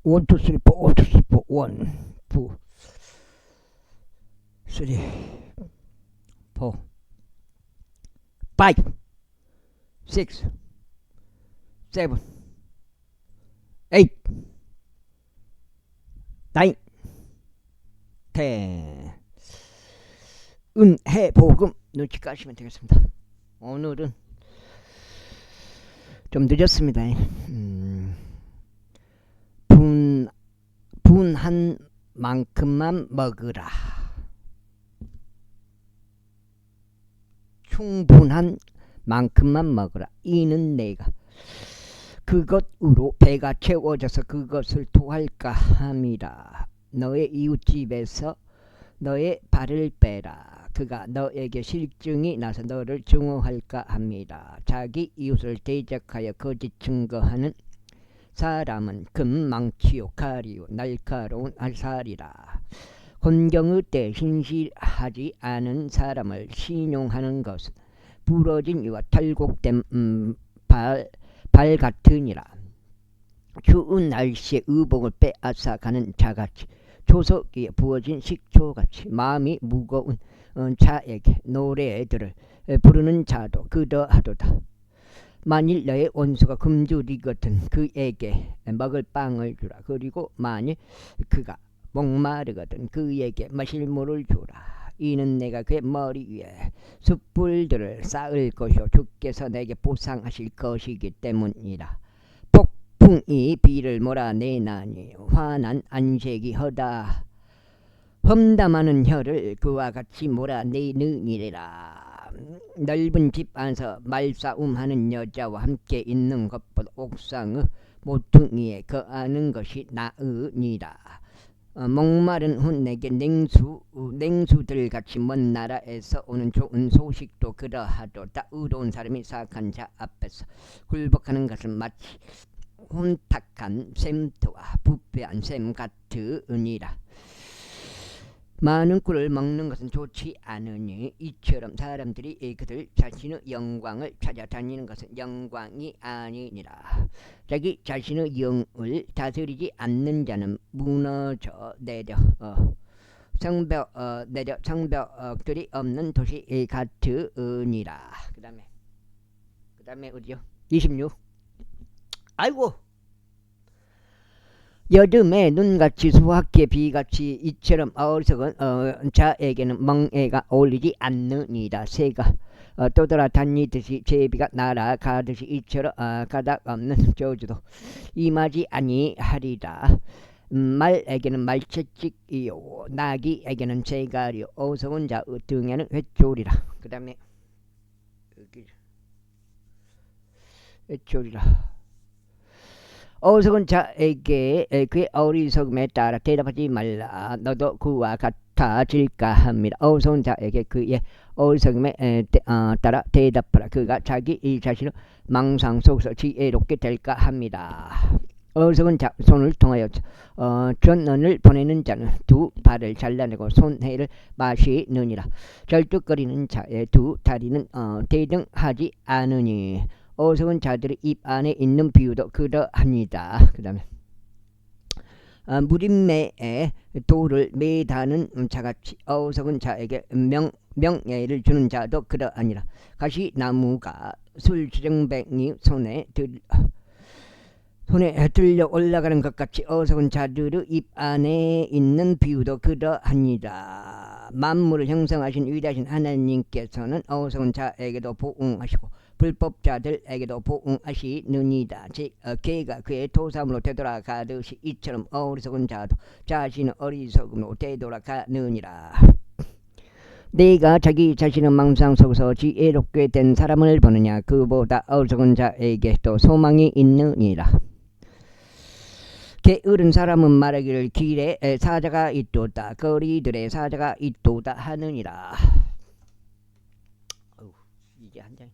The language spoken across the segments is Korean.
1, 2, 3, 4, 1, 2, 3, 4, 1, 2, 3, 4, 5, 6, 7, 8, 9, 10. 은혜 복음 눈치 까시면 되겠습니다. 오늘은 좀 늦었습니다. 분한 만큼만 먹으라. 충분한 만큼만 먹으라. 이는 내가 그것으로 배가 채워져서 그것을 토할까 함이라. 너의 이웃집에서 너의 발을 빼라. 그가 너에게 실증이 나서 너를 증오할까 합니다. 자기 이웃을 대적하여 거짓 증거하는 사람은 금망치요 칼이요 날카로운 알살이라. 혼경의 때 신실하지 않은 사람을 신용하는 것은 부러진 이와 탈곡된 발 같으니라. 추운 날씨에 의복을 빼앗아 가는 자같이 초석기에 부어진 식초같이 마음이 무거운 자에게 노래들을 부르는 자도 그러하도다. 만일 너의 원수가 굶주리거든 그에게 먹을 빵을 주라. 그리고 만일 그가 목마르거든 그에게 마실 물을 주라. 이는 내가 그의 머리 위에 숯불들을 쌓을 것이요 주께서 내게 보상하실 것이기 때문이라. 폭풍이 비를 몰아내나니 환한 안색이 허다 험담하는 혀를 그와 같이 몰아내느니라. 넓은 집 안에서 말싸움하는 여자와 함께 있는 것보다 옥상의 모퉁이에 거하는 것이 나으니라. 목마른 후 내게 냉수들 같이 먼 나라에서 오는 좋은 소식도 그러하도다. 의로운 사람이 사악한 자 앞에서 굴복하는 것은 마치 혼탁한 샘터와 부패한 샘 같으니라. 많은 꿀을 먹는 것은 좋지 않으니 이처럼 사람들이 그들 자신의 영광을 찾아다니는 것은 영광이 아니니라. 자기 자신의 영을 다스리지 않는 자는 무너져 내려 성벽들이 없는 도시 같으니라. 그 다음에 어디요? 26. 아이고, 여름에 눈같이 수확기에 비같이 이처럼 어리석은 자에게는 멍에가 어울리지 않느니라. 새가 떠돌아다니듯이 제비가 날아가듯이 이처럼 가닥없는 저주도 임하지 아니하리라. 말에게는 말채찍이요 나귀에게는 재갈이요 어리석은 자 등에는 횟줄이라. 그 다음에 횟줄이라. 어리석은 자에게 그의 어리석음에 따라 대답하지 말라. 너도 그와 같아질까 합니다. 어리석은 자에게 그의 어리석음에 따라 대답하라. 그가 자기 자신의 망상 속에서 지혜롭게 될까 합니다. 어리석은 자 손을 통하여 전언을 보내는 자는 두 발을 잘라내고 손해를 마시느니라. 절뚝거리는 자의 두 다리는 대등하지 않으니 어리석은 자들의 입 안에 있는 비유도 그러합니다. 그 다음에 무림매에 돌을 매다는 자같이 어리석은 자에게 명예를 주는 자도 그러하니라. 가시나무가 술주정뱅이 손에 들려 올라가는 것 같이 어리석은 자들의 입 안에 있는 비유도 그러합니다. 만물을 형성하신 위대하신 하나님께서는 어리석은 자에게도 보응하시고 불법자들에게도 보응하시느니라. 개가 그의 토삼으로 되돌아가듯이 이처럼 어리석은 자도 자신의 어리석음으로 되돌아가느니라. 네가 자기 자신의 망상 속에서 지혜롭게 된 사람을 보느냐. 그보다 어리석은 자에게 또 소망이 있느니라. 게으른 사람은 말하기를 길에 사자가 있도다 거리들에 사자가 있도다 하느니라. 이게 한 장.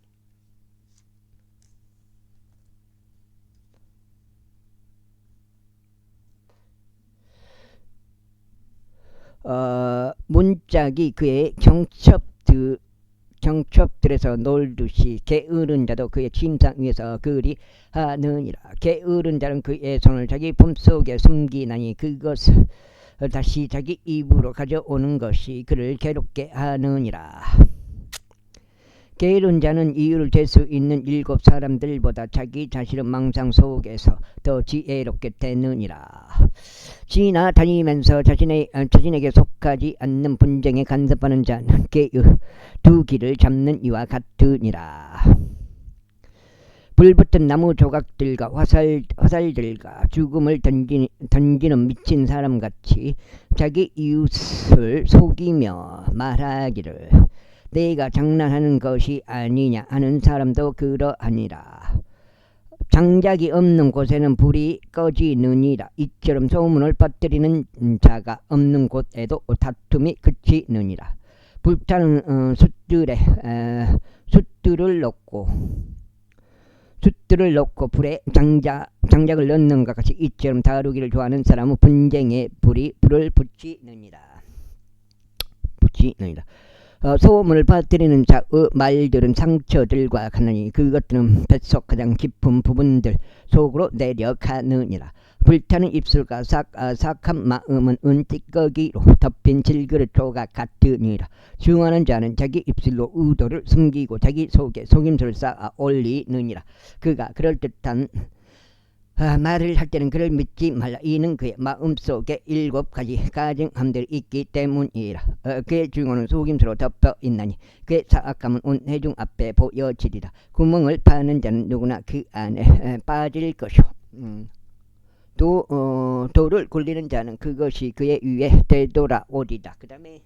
문짝이 그의 정첩들에서 놀듯이 게으른 자도 그의 침상 위에서 그리하느니라. 게으른 자는 그의 손을 자기 품속에 숨기나니 그것을 다시 자기 입으로 가져오는 것이 그를 괴롭게 하느니라. 게으른 자는 이유를 댈 수 있는 7 사람들보다 자기 자신의 망상 속에서 더 지혜롭게 되느니라. 지나다니면서 자신에게 속하지 않는 분쟁에 간섭하는 자는 개의 두 길을 잡는 이와 같으니라. 불붙은 나무 조각들과 화살들과 죽음을 던지는 미친 사람같이 자기 이웃을 속이며 말하기를 내가 장난하는 것이 아니냐 하는 사람도 그러하니라. 장작이 없는 곳에는 불이 꺼지느니라. 이처럼 소문을 퍼뜨리는 자가 없는 곳에도 다툼이 그치느니라. 불타는 숫들을 놓고 불에 장작을 넣는 것 같이 이처럼 다루기를 좋아하는 사람은 분쟁에 불을 붙이느니라. 소음을 퍼뜨리는 자의 말들은 상처들과 같으니 그것들은 뱃속 가장 깊은 부분들 속으로 내려가느니라. 불타는 입술과 삭한 마음은 은띠꺼기로 덮인 질그릇 조각 같으니라. 중하는 자는 자기 입술로 의도를 숨기고 자기 속에 속임수를 쌓아 올리느니라. 그가 그럴듯한 말을 할 때는 그를 믿지 말라. 이는 그의 마음속에 7가지 가증함들이 있기 때문이라. 그의 증오는 속임수로 덮여 있나니 그의 사악함은 온 회중 앞에 보여지리라. 구멍을 파는 자는 누구나 그 안에 빠질 것이요. 돌을 굴리는 자는 그것이 그의 위에 되돌아오리라. 그 다음에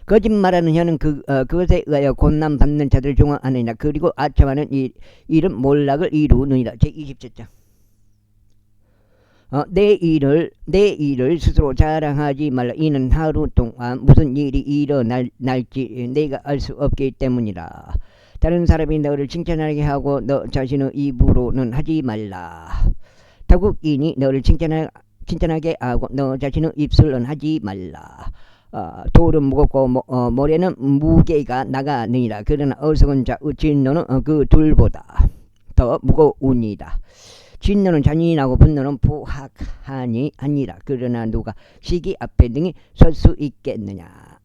거짓말하는 혀는 그것에 의하여 곤난받는 자들을 중화하느니라. 그리고 아첨하는 일은 몰락을 이루느니라. 제27장. 내 일을 스스로 자랑하지 말라. 이는 하루 동안 무슨 일이 일어날지 내가 알 수 없기 때문이라. 다른 사람이 너를 칭찬하게 하고 너 자신의 입으로는 하지 말라. 타국인이 너를 칭찬하게 하고 너 자신의 입술로는 하지 말라. 돌은 무겁고 모래는 무게가 나가느니라. 그러나 어리석은 자의 진노는 그 둘보다 더 무거우니라. 진노는 잔인하고 분노는 포악하니 아니라. 그러나 누가 시기 앞에 등이 설 수 있겠느냐.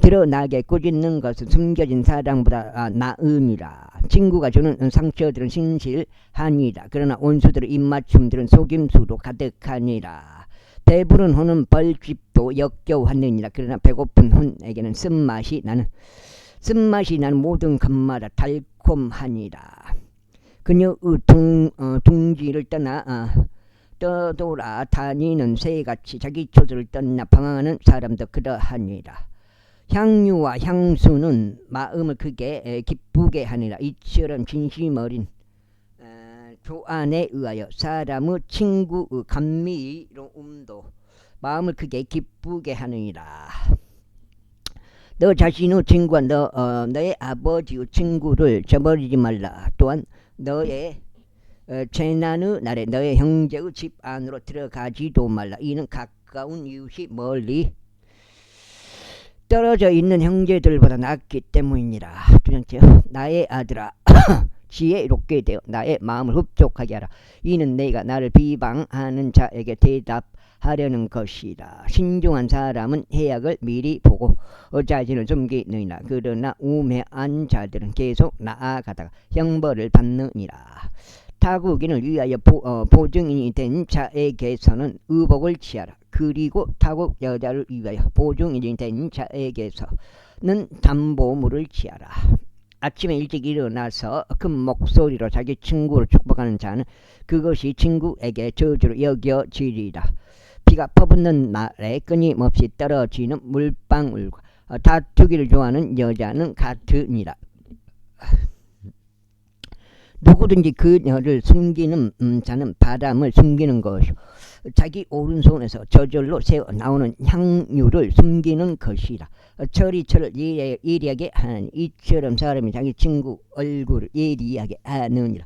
드러나게 꾸짖는 것은 숨겨진 사랑보다 나음이라. 친구가 주는 상처들은 신실하니라. 그러나 온수들의 입맞춤들은 속임수로 가득하니라. 배부른 혼은 벌집도 역겨워하느니라. 그러나 배고픈 혼에게는 쓴맛이 나는 모든 것마다 달콤하니라. 그녀의 둥지를 떠돌아 다니는 새같이 자기 초들을 떠나 방황하는 사람도 그러하니라. 향유와 향수는 마음을 크게 기쁘게 하니라. 이처럼 진심 어린 교안에 의하여 사람의 친구의 감미로움도 마음을 크게 기쁘게 하느니라. 너 자신의 친구와 너의 아버지의 친구를 저버리지 말라. 또한 너의 재난의 날에 너의 형제의 집 안으로 들어가지도 말라. 이는 가까운 이웃이 멀리 떨어져 있는 형제들보다 낫기 때문이니라. 두 번째, 나의 아들아 지혜롭게 되어 나의 마음을 흡족하게 하라. 이는 내가 나를 비방하는 자에게 대답하려는 것이다. 신중한 사람은 해악을 미리 보고 자신을 숨기느니라. 그러나 우매한 자들은 계속 나아가다가 형벌을 받느니라. 타국인을 위하여 보증인이 된 자에게서는 의복을 취하라. 그리고 타국 여자를 위하여 보증인이 된 자에게서는 담보물을 취하라. 아침에 일찍 일어나서 큰 목소리로 자기 친구를 축복하는 자는 그것이 친구에게 저주로 여겨지리라. 비가 퍼붓는 날에 끊임없이 떨어지는 물방울과 다투기를 좋아하는 여자는 같으니라. 누구든지 그녀를 숨기는 자는 바람을 숨기는 것이요 자기 오른손에서 저절로 새어 나오는 향유를 숨기는 것이라. 철이 철을 예리하게 하니 이처럼 사람이 자기 친구 얼굴을 예리하게 하느니라.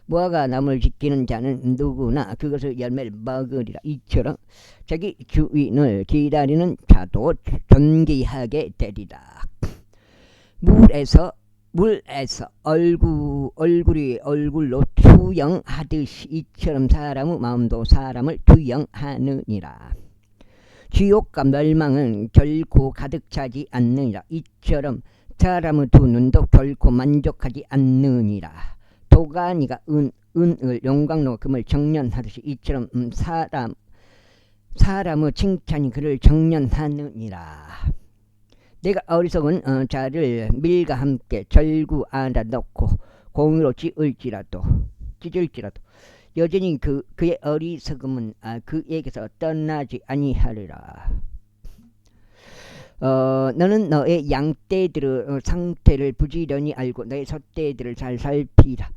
무화과 나무를 지키는 자는 누구나 그것을 열매를 먹으리라. 이처럼 자기 주인을 기다리는 자도 존귀하게 되리라. 물에서 얼굴이 얼굴로 투영하듯이 이처럼 사람의 마음도 사람을 투영하느니라. 지옥과 멸망은 결코 가득 차지 않느니라. 이처럼 사람의 두 눈도 결코 만족하지 않느니라. 도가니가 은을 용광로가 금을 정련하듯이 이처럼 사람의 칭찬이 그를 정련하느니라. 내가 어리석은 자를 밀과 함께 절구 안아 넣고 공으로 찢을지라도 여전히 그의 어리석음은 그에게서 떠나지 아니하리라. 너는 너의 양떼들의 상태를 부지런히 알고 너의 숫떼들을 잘 살피라.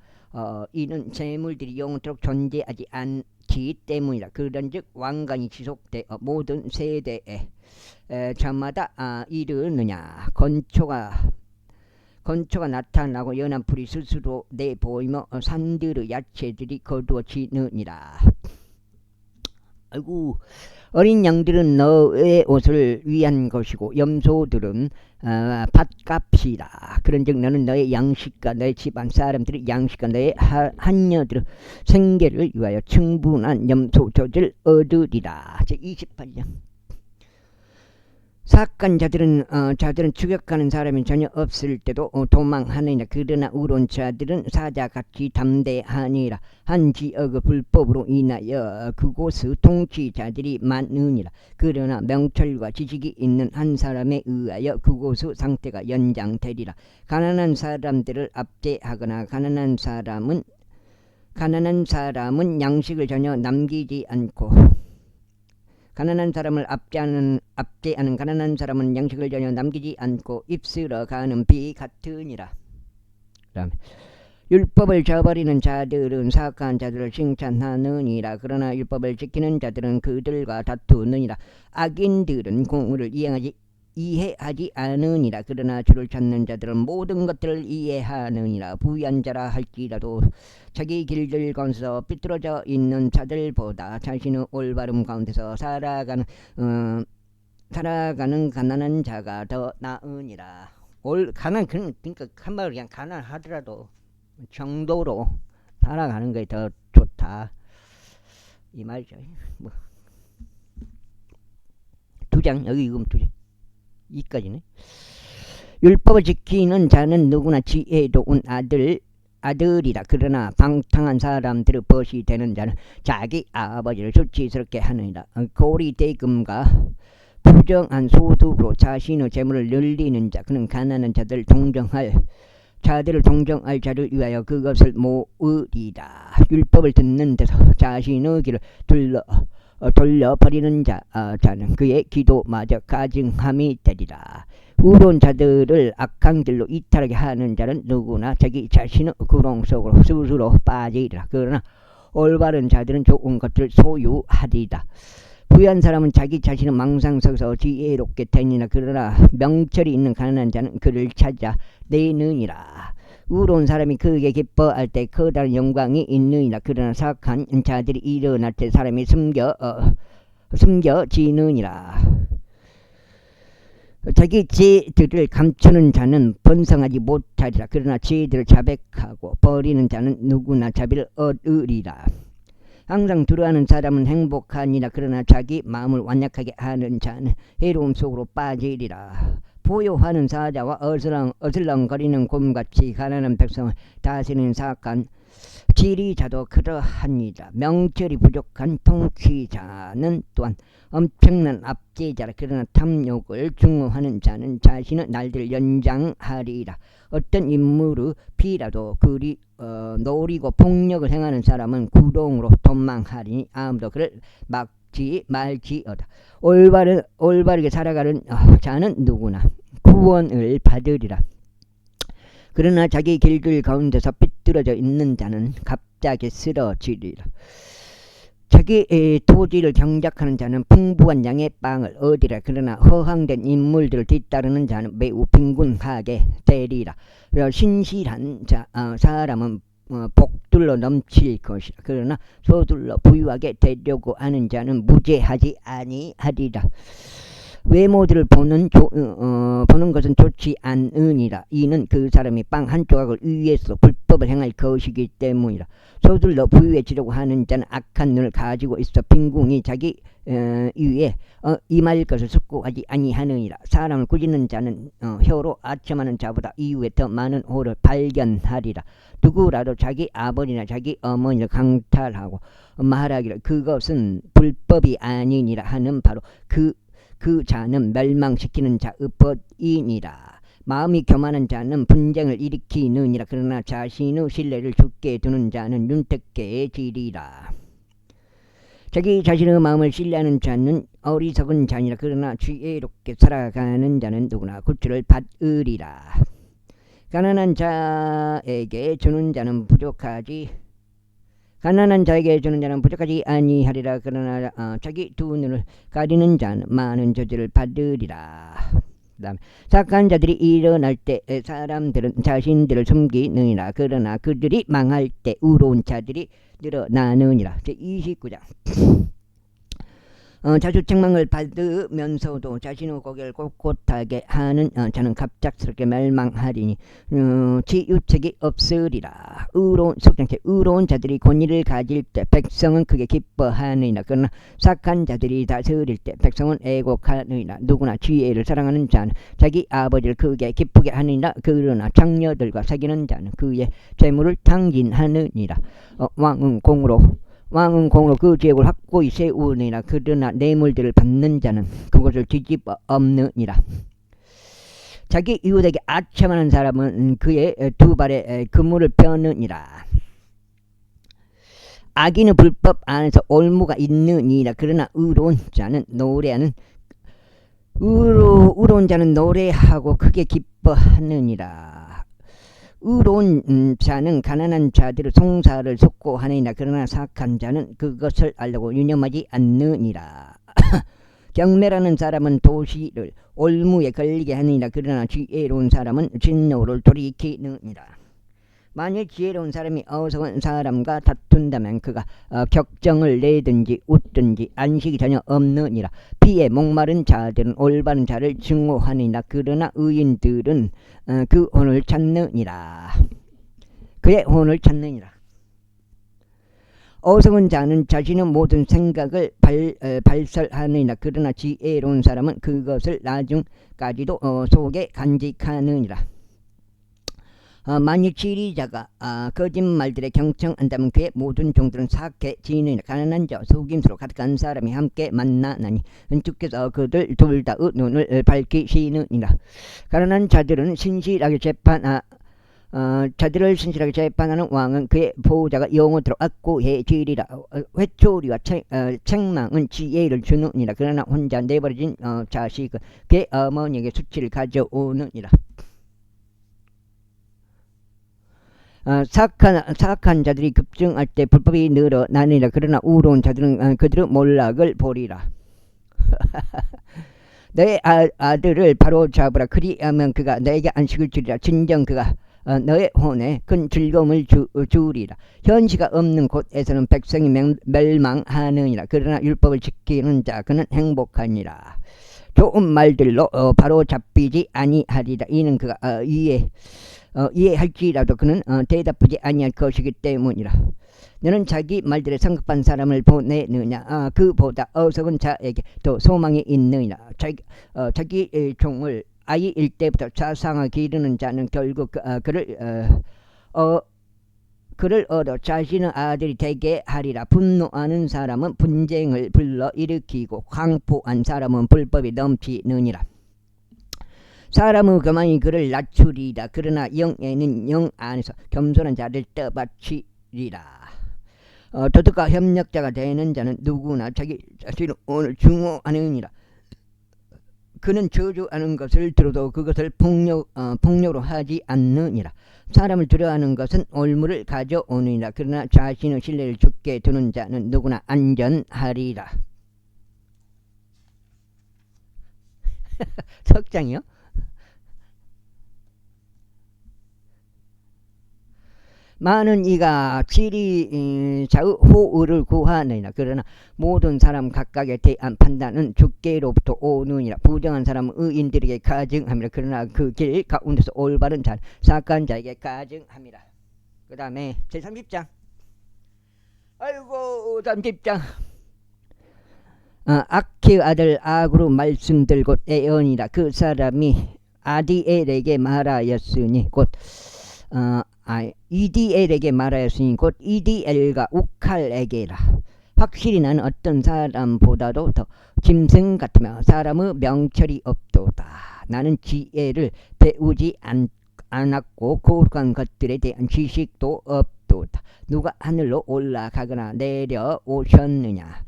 이는 재물들이 영원토록 존재하지 않기 때문이라. 그런즉 왕관이 지속되어 모든 세대에 저마다 이르느냐. 건초가 나타나고 연한 풀이 스스로 내보이며 산들의 야채들이 거두어지느니라. 아이고, 어린 양들은 너의 옷을 위한 것이고 염소들은 밭값이라. 그런즉 너는 너의 양식과 너의 집안 사람들의 양식과 너의 한녀들의 생계를 위하여 충분한 염소젖을 얻으리라. 제28장. 사악한 자들은 추격하는 사람이 전혀 없을 때도 도망하느니라. 그러나 의로운 자들은 사자같이 담대하니라. 한 지역의 불법으로 인하여 그곳의 통치자들이 많으니라. 그러나 명철과 지식이 있는 한 사람에 의하여 그곳의 상태가 연장되리라. 가난한 사람들을 압제하거나 가난한 사람은 양식을 전혀 남기지 않고 가난한 사람을 압제하는 가난한 사람은 양식을 전혀 남기지 않고 입술어 가는 비 같으니라. 그다음에 율법을 저버리는 자들은 사악한 자들을 칭찬하느니라. 그러나 율법을 지키는 자들은 그들과 다투느니라. 악인들은 공의를 이해하지 않으니라. 그러나 주를 찾는 자들은 모든 것들을 이해하느니라. 부유한 자라 할지라도 자기 길들 건서 삐뚤어져 있는 자들보다 자신의 올바름 가운데서 살아가는 가난한 자가 더 나으니라. 그러니까 한마디로 그냥 가난하더라도 정도로 살아가는 게 더 좋다 이 말이죠. 뭐 2장 여기 이금 2장 이까지네. 율법을 지키는 자는 누구나 지혜로운 아들이라. 그러나 방탕한 사람들의 벗이 되는 자는 자기 아버지를 수치스럽게 하느니라. 고리대금과 부정한 소득으로 자신의 재물을 늘리는 자, 그는 가난한 자들을 동정할 자를 위하여 그것을 모으리라. 율법을 듣는 데서 자신의 길을 돌려버리는 자는 그의 기도마저 가증함이 되리라. 의로운 자들을 악한 길로 이탈하게 하는 자는 누구나 자기 자신의 구렁 속으로 스스로 빠지리라. 그러나 올바른 자들은 좋은 것들을 소유하리라. 부유한 사람은 자기 자신의 망상 속에서 지혜롭게 되니라. 그러나 명철이 있는 가난한 자는 그를 찾아 내느니라. 의로운 사람이 그에게 기뻐할 때 커다란 영광이 있느니라. 그러나 사악한 자들이 일어날 때 사람이 숨겨지느니라. 자기 죄들을 감추는 자는 번성하지 못하리라. 그러나 죄들을 자백하고 버리는 자는 누구나 자비를 얻으리라. 항상 두려워하는 사람은 행복하니라. 그러나 자기 마음을 완약하게 하는 자는 해로움 속으로 빠지리라. 보요하는 사자와 어슬렁거리는 곰같이 가난한 백성을 다스리는 사악한 지리자도 그러하니라. 명철이 부족한 통치자는 또한 엄청난 압제자라. 그러나 탐욕을 중후하는 자는 자신의 날들을 연장하리라. 어떤 인물의 피라도 노리고 폭력을 행하는 사람은 구덩으로 도망하리니 아무도 그를 막지 말지어다. 올바르게 살아가는 자는 누구나 구원을 받으리라. 그러나 자기 길들 가운데서 삐뚤어져 있는 자는 갑자기 쓰러지리라. 자기 토지를 경작하는 자는 풍부한 양의 빵을 얻으리라. 그러나 허황된 인물들을 뒤따르는 자는 매우 빈곤하게 되리라. 신실한 사람은 서둘러 넘칠 것이라. 그러나 서둘러 부유하게 되려고 하는 자는 무죄하지 아니하리라. 외모들을 보는 것은 좋지 않으니라. 이는 그 사람이 빵 한 조각을 위해서 불법을 행할 것이기 때문이라. 서둘러 부유해지려고 하는 자는 악한 눈을 가지고 있어 빈궁이 자기 위에 임할 것을 숙고하지 아니하느니라. 사람을 꾸짖는 자는 혀로 아첨하는 자보다 이후에 더 많은 호를 발견하리라. 누구라도 자기 아버지나 자기 어머니를 강탈하고 말하기를 그것은 불법이 아니니라 하는 바로 그 자는 멸망시키는 자의 벗이니라. 마음이 교만한 자는 분쟁을 일으키느니라. 그러나 자신의 신뢰를 굳게 두는 자는 윤택해지리라. 자기 자신의 마음을 신뢰하는 자는 어리석은 자니라. 그러나 지혜롭게 살아가는 자는 누구나 고초를 받으리라. 가난한 자에게 주는 자는 부족하지 아니하리라. 그러나 자기 두 눈을 가리는 자는 많은 저주를 받으리라. 그다음에 착한 자들이 일어날 때 사람들은 자신들을 숨기느니라. 그러나 그들이 망할 때 의로운 자들이 늘어나느니라. 제29장 자주책망을 받으면서도 자신의 고개를 꼿꼿하게 하는 자는 갑작스럽게 멸망하리니 치유책이 없으리라. 의로운 자들이 권위를 가질 때 백성은 크게 기뻐하느니라. 그러나 착한 자들이 다스릴 때 백성은 애곡하느니라. 누구나 지혜를 사랑하는 자는 자기 아버지를 크게 기쁘게 하느니라. 그러나 장녀들과 사귀는 자는 그의 재물을 탕진하느니라. 왕은 공으로 그 지역을 확고히 세우느니라. 그러나 뇌물들을 받는 자는 그것을 뒤집어 엎느니라. 자기 이웃에게 아첨하는 사람은 그의 두 발에 그물을 펴느니라. 악인의 불법 안에서 올무가 있느니라. 그러나 의로운 자는 노래하고 크게 기뻐하느니라. 의로운 자는 가난한 자들의 송사를 숙고하느니라. 그러나 사악한 자는 그것을 알려고 유념하지 않느니라. 경멸하는 사람은 도시를 올무에 걸리게 하느니라. 그러나 지혜로운 사람은 진노를 돌이키느니라. 만일 지혜로운 사람이 어리석은 사람과 다툰다면 그가 격정을 내든지 웃든지 안식이 전혀 없느니라. 피에 목마른 자들은 올바른 자를 증오하느니라. 그러나 의인들은 그 혼을 찾느니라. 그의 혼을 찾느니라. 어리석은 자는 자신의 모든 생각을 발설하느니라. 그러나 지혜로운 사람은 그것을 나중까지도 속에 간직하느니라. 만일 지리자가 거짓말들에 경청한다면 그의 모든 종들은 사악해지느니라. 가난한 자와 속임수로 가득한 사람이 함께 만나나니 주께서 그들 둘 다의 눈을 밝히시느니라. 가난한 자들을 신실하게 재판하는 왕은 그의 보호자가 영원토록 확고해지리라. 회초리와 책망은 지혜를 주느니라. 그러나 혼자 내버려진 자식은 그의 어머니에게 수치를 가져오느니라. 사악한 자들이 급증할 때 불법이 늘어나느니라. 그러나 의로운 자들은 그들의 몰락을 보리라. 너의 아들을 바로 잡으라. 그리하면 그가 너에게 안식을 주리라. 진정 그가 너의 혼에 큰 즐거움을 주리라. 현시가 없는 곳에서는 백성이 멸망하느니라. 그러나 율법을 지키는 자 그는 행복하니라. 좋은 말들로 바로 잡히지 아니하리라. 이는 그가 이해할지라도 그는 대답하지 아니할 것이기 때문이라. 너는 자기 말들에 성급한 사람을 보내느냐? 그보다 어리석은 자에게 더 소망이 있느니라. 자기 종을 아이일 때부터 자상하게 기르는 자는 결국 그를 얻어 자신의 아들이 되게 하리라. 분노하는 사람은 분쟁을 불러일으키고 황포한 사람은 불법이 넘치느니라. 사람의 교만이 그를 낮추리라. 그러나 영에는 영 안에서 겸손한 자를 떠받치리라. 도덕과 협력자가 되는 자는 누구나 자기 자신의 오늘 증오하느니라. 그는 저주하는 것을 들어도 그것을 폭력으로 하지 않느니라. 사람을 두려워하는 것은 올무를 가져오느니라. 그러나 자신의 신뢰를 굳게 두는 자는 누구나 안전하리라. 석장이요? 많은 이가 지리 좌우 호의를 구하느니라. 그러나 모든 사람 각각에 대한 판단은 주께로부터 오느니라. 부정한 사람은 의인들에게 가증함이라. 그러나 그 길 가운데서 올바른 자 사악한 자에게 가증함이라. 그 다음에 제30장. 아이고 30장. 아키의 아들 아구로 말씀들 곧 에언이라. 그 사람이 아디엘에게 말하였으니 곧 이디엘에게 말하였으니 곧 이디엘과 우칼에게라. 확실히 나는 어떤 사람보다도 더 짐승 같으며 사람의 명철이 없도다. 나는 지혜를 배우지 않았고 고룩한 것들에 대한 지식도 없도다. 누가 하늘로 올라가거나 내려오셨느냐.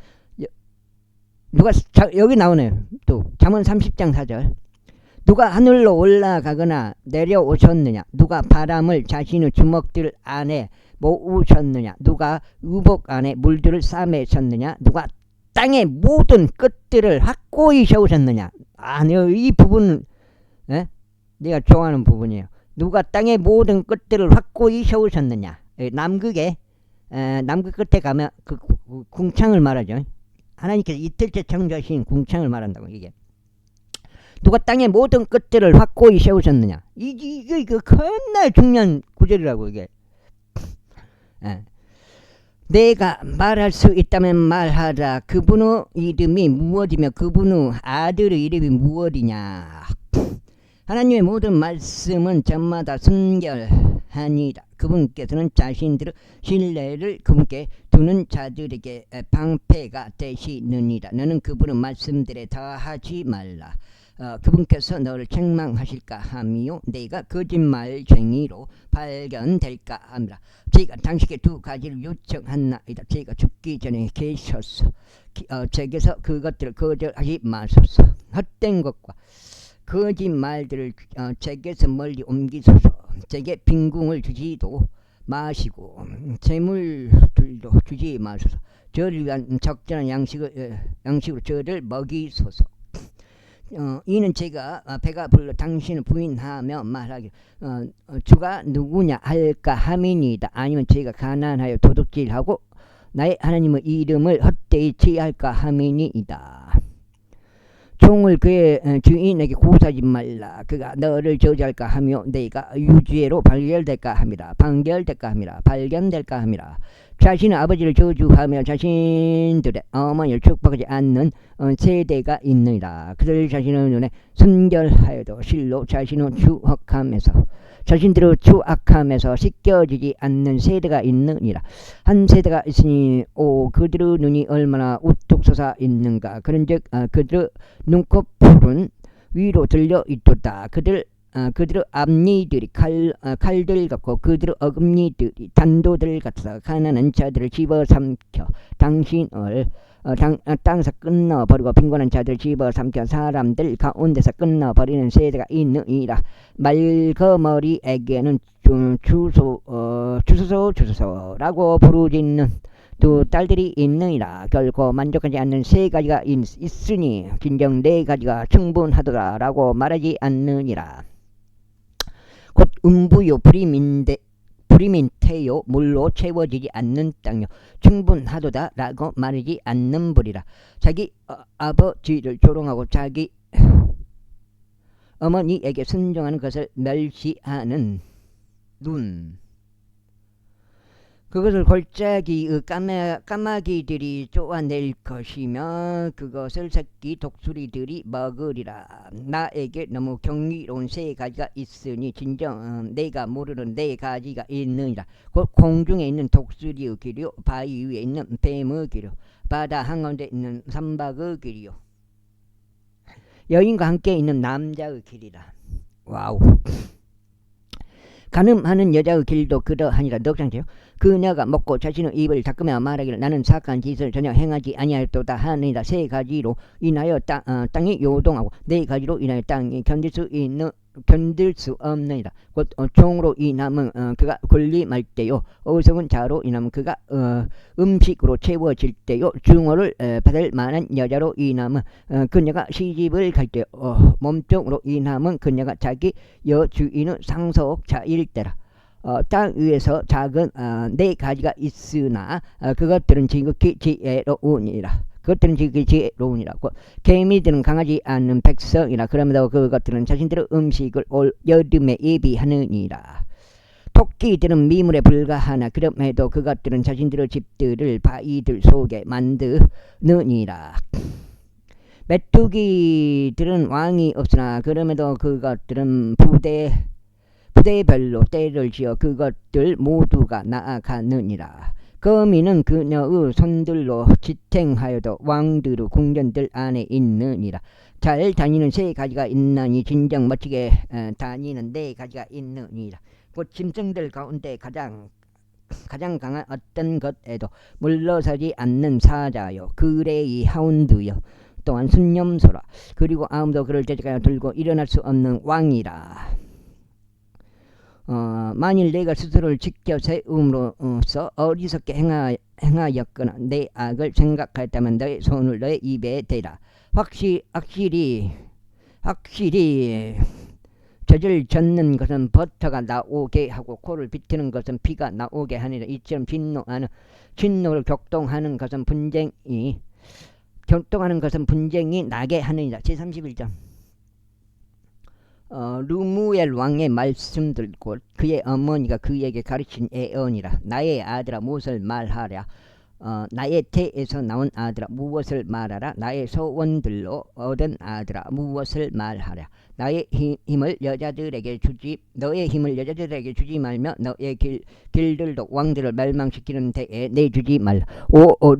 누가 여기 나오네요. 또 잠언 30장 4절. 누가 하늘로 올라가거나 내려오셨느냐. 누가 바람을 자신의 주먹들 안에 모으셨느냐. 누가 의복 안에 물들을 싸매셨느냐. 누가 땅의 모든 끝들을 확고히 세우셨느냐. 이 부분은 내가 좋아하는 부분이에요. 누가 땅의 모든 끝들을 확고히 세우셨느냐. 남극 끝에 가면 그 궁창을 말하죠. 하나님께서 이틀째 창조하신 궁창을 말한다고. 이게 누가 땅의 모든 끝들을 확고히 세우셨느냐. 이게 겁나 중요한 구절이라고. 이게 내가 말할 수 있다면 말하라. 그분의 이름이 무엇이며 그분의 아들의 이름이 무엇이냐. 하나님의 모든 말씀은 저마다 순결하니라. 그분께서는 자신들의 신뢰를 그분께 두는 자들에게 방패가 되시느니라. 너는 그분의 말씀들에 더하지 말라. 그분께서 너를 책망하실까 하미요 내가 거짓말쟁이로 발견될까 함이라. 제가 당신께 두 가지를 요청하나이다. 제가 죽기 전에 계셔서 제게서 그것들을 거절하지 마소서. 헛된 것과 거짓말들을 제게서 멀리 옮기소서. 제게 빈궁을 주지도 마시고 재물들도 주지 마소서. 저를 위한 적절한 양식으로 저를 먹이소서. 이는 제가 배가 불러 당신을 부인하며 말하기를 주가 누구냐 할까 함이니이다. 아니면 제가 가난하여 도둑질하고 나의 하나님의 이름을 헛되이 취할까 함이니이다. 종을 그의 주인에게 고사하지 말라. 그가 너를 저주할까 하며 내가 유죄로 발견될까 함이라. 발견될까 함이라. 자신의 아버지를 저주하며 자신들의 어머니를 축복하지 않는 세대가 있느니라. 그들 자신의 눈에 순결하여도 실로 자신을 자신들의 추악함에서 씻겨지지 않는 세대가 있느니라. 한 세대가 있으니 그들의 눈이 얼마나 우뚝 솟아 있는가. 그런즉 그들의 눈꺼풀은 위로 들려 있도다. 그들의 앞니들이 칼들 같고 그들의 어금니들이 단도들 같아서 가난한 자들을 집어삼켜 당신을 땅에서 끊어버리고 빈곤한 자들을 집어삼켜 사람들 가운데서 끊어버리는 세대가 있느니라. 말거머리에게는 주소서라고 부르짖는 두 딸들이 있느니라. 결코 만족하지 않는 세 가지가 있으니 진정 네 가지가 충분하더라라고 말하지 않느니라. 곧 음부요 불이민태요 물로 채워지지 않는 땅요 충분하도다 라고 말하지 않는 불이라. 자기 아버지를 조롱하고 자기 어머니에게 순종하는 것을 멸시하는 눈. 그것을 골짜기 까마귀들이 쪼아낼 것이며 그것을 새끼 독수리들이 먹으리라. 나에게 너무 경이로운 세 가지가 있으니 진정 내가 모르는 네 가지가 있느니라. 곧 공중에 있는 독수리의 길이요 바위 위에 있는 뱀의 길이요 바다 한가운데 있는 삼박의 길이요 여인과 함께 있는 남자의 길이라. 와우. 간음하는 여자의 길도 그러하니라. 넉장제요. 그녀가 먹고 자신의 입을 닦으며 말하기를 나는 사악한 짓을 전혀 행하지 아니하였도다 하느니라. 세 가지로 인하여 땅이 요동하고 네 가지로 인하여 땅이 견딜 수 없느니라. 곧 종으로 인함은 그가 군림할 때요 어리석은 자로 인함은 그가 음식으로 채워질 때요 증오를 받을 만한 여자로 인함은 그녀가 시집을 갈 때요 몸종으로 인함은 그녀가 자기 여주인의 상속자일 때라. 땅 위에서 작은 네 가지가 있으나 그것들은 지극히 지혜로우니라. 그것들은 지극히 지혜로우니라고. 개미들은 강하지 않는 백성이라. 그럼에도 그것들은 자신들의 음식을 올 여름에 예비하느니라. 토끼들은 미물에 불과하나 그럼에도 그것들은 자신들의 집들을 바위들 속에 만드느니라. 메뚜기들은 왕이 없으나 그럼에도 그것들은 부대별로 떼를 지어 그것들 모두가 나아가느니라. 거미는 그녀의 손들로 지탱하여도 왕들의 궁전들 안에 있느니라. 잘 다니는 세 가지가 있나니 진정 멋지게 다니는 네 가지가 있느니라. 곧 짐승들 가운데 가장 강한 어떤 것에도 물러서지 않는 사자요 그레이 하운드요 또한 순념소라. 그리고 아무도 그를 때까지 들고 일어날 수 없는 왕이라. 만일 내가 스스로를 지켜 세움으로써 어리석게 행하였거나 내 악을 생각하였다면 너의 손을 너의 입에 대라. 확실히 젖을 젓는 것은 버터가 나오게 하고 코를 비트는 것은 피가 나오게 하니라. 이처럼 진노를 격동하는 것은 분쟁이 나게 하느니라. 제31장. 르무엘 왕의 말씀들 곧 그의 어머니가 그에게 가르친 예언이라. 나의 아들아 무엇을 말하랴. 나의 태에서 나온 아들아 무엇을 말하라. 나의 소원들로 얻은 아들아 무엇을 말하랴. 너의 힘을 여자들에게 주지 말며 너의 길들도 왕들을 멸망시키는 데에 내주지 말라.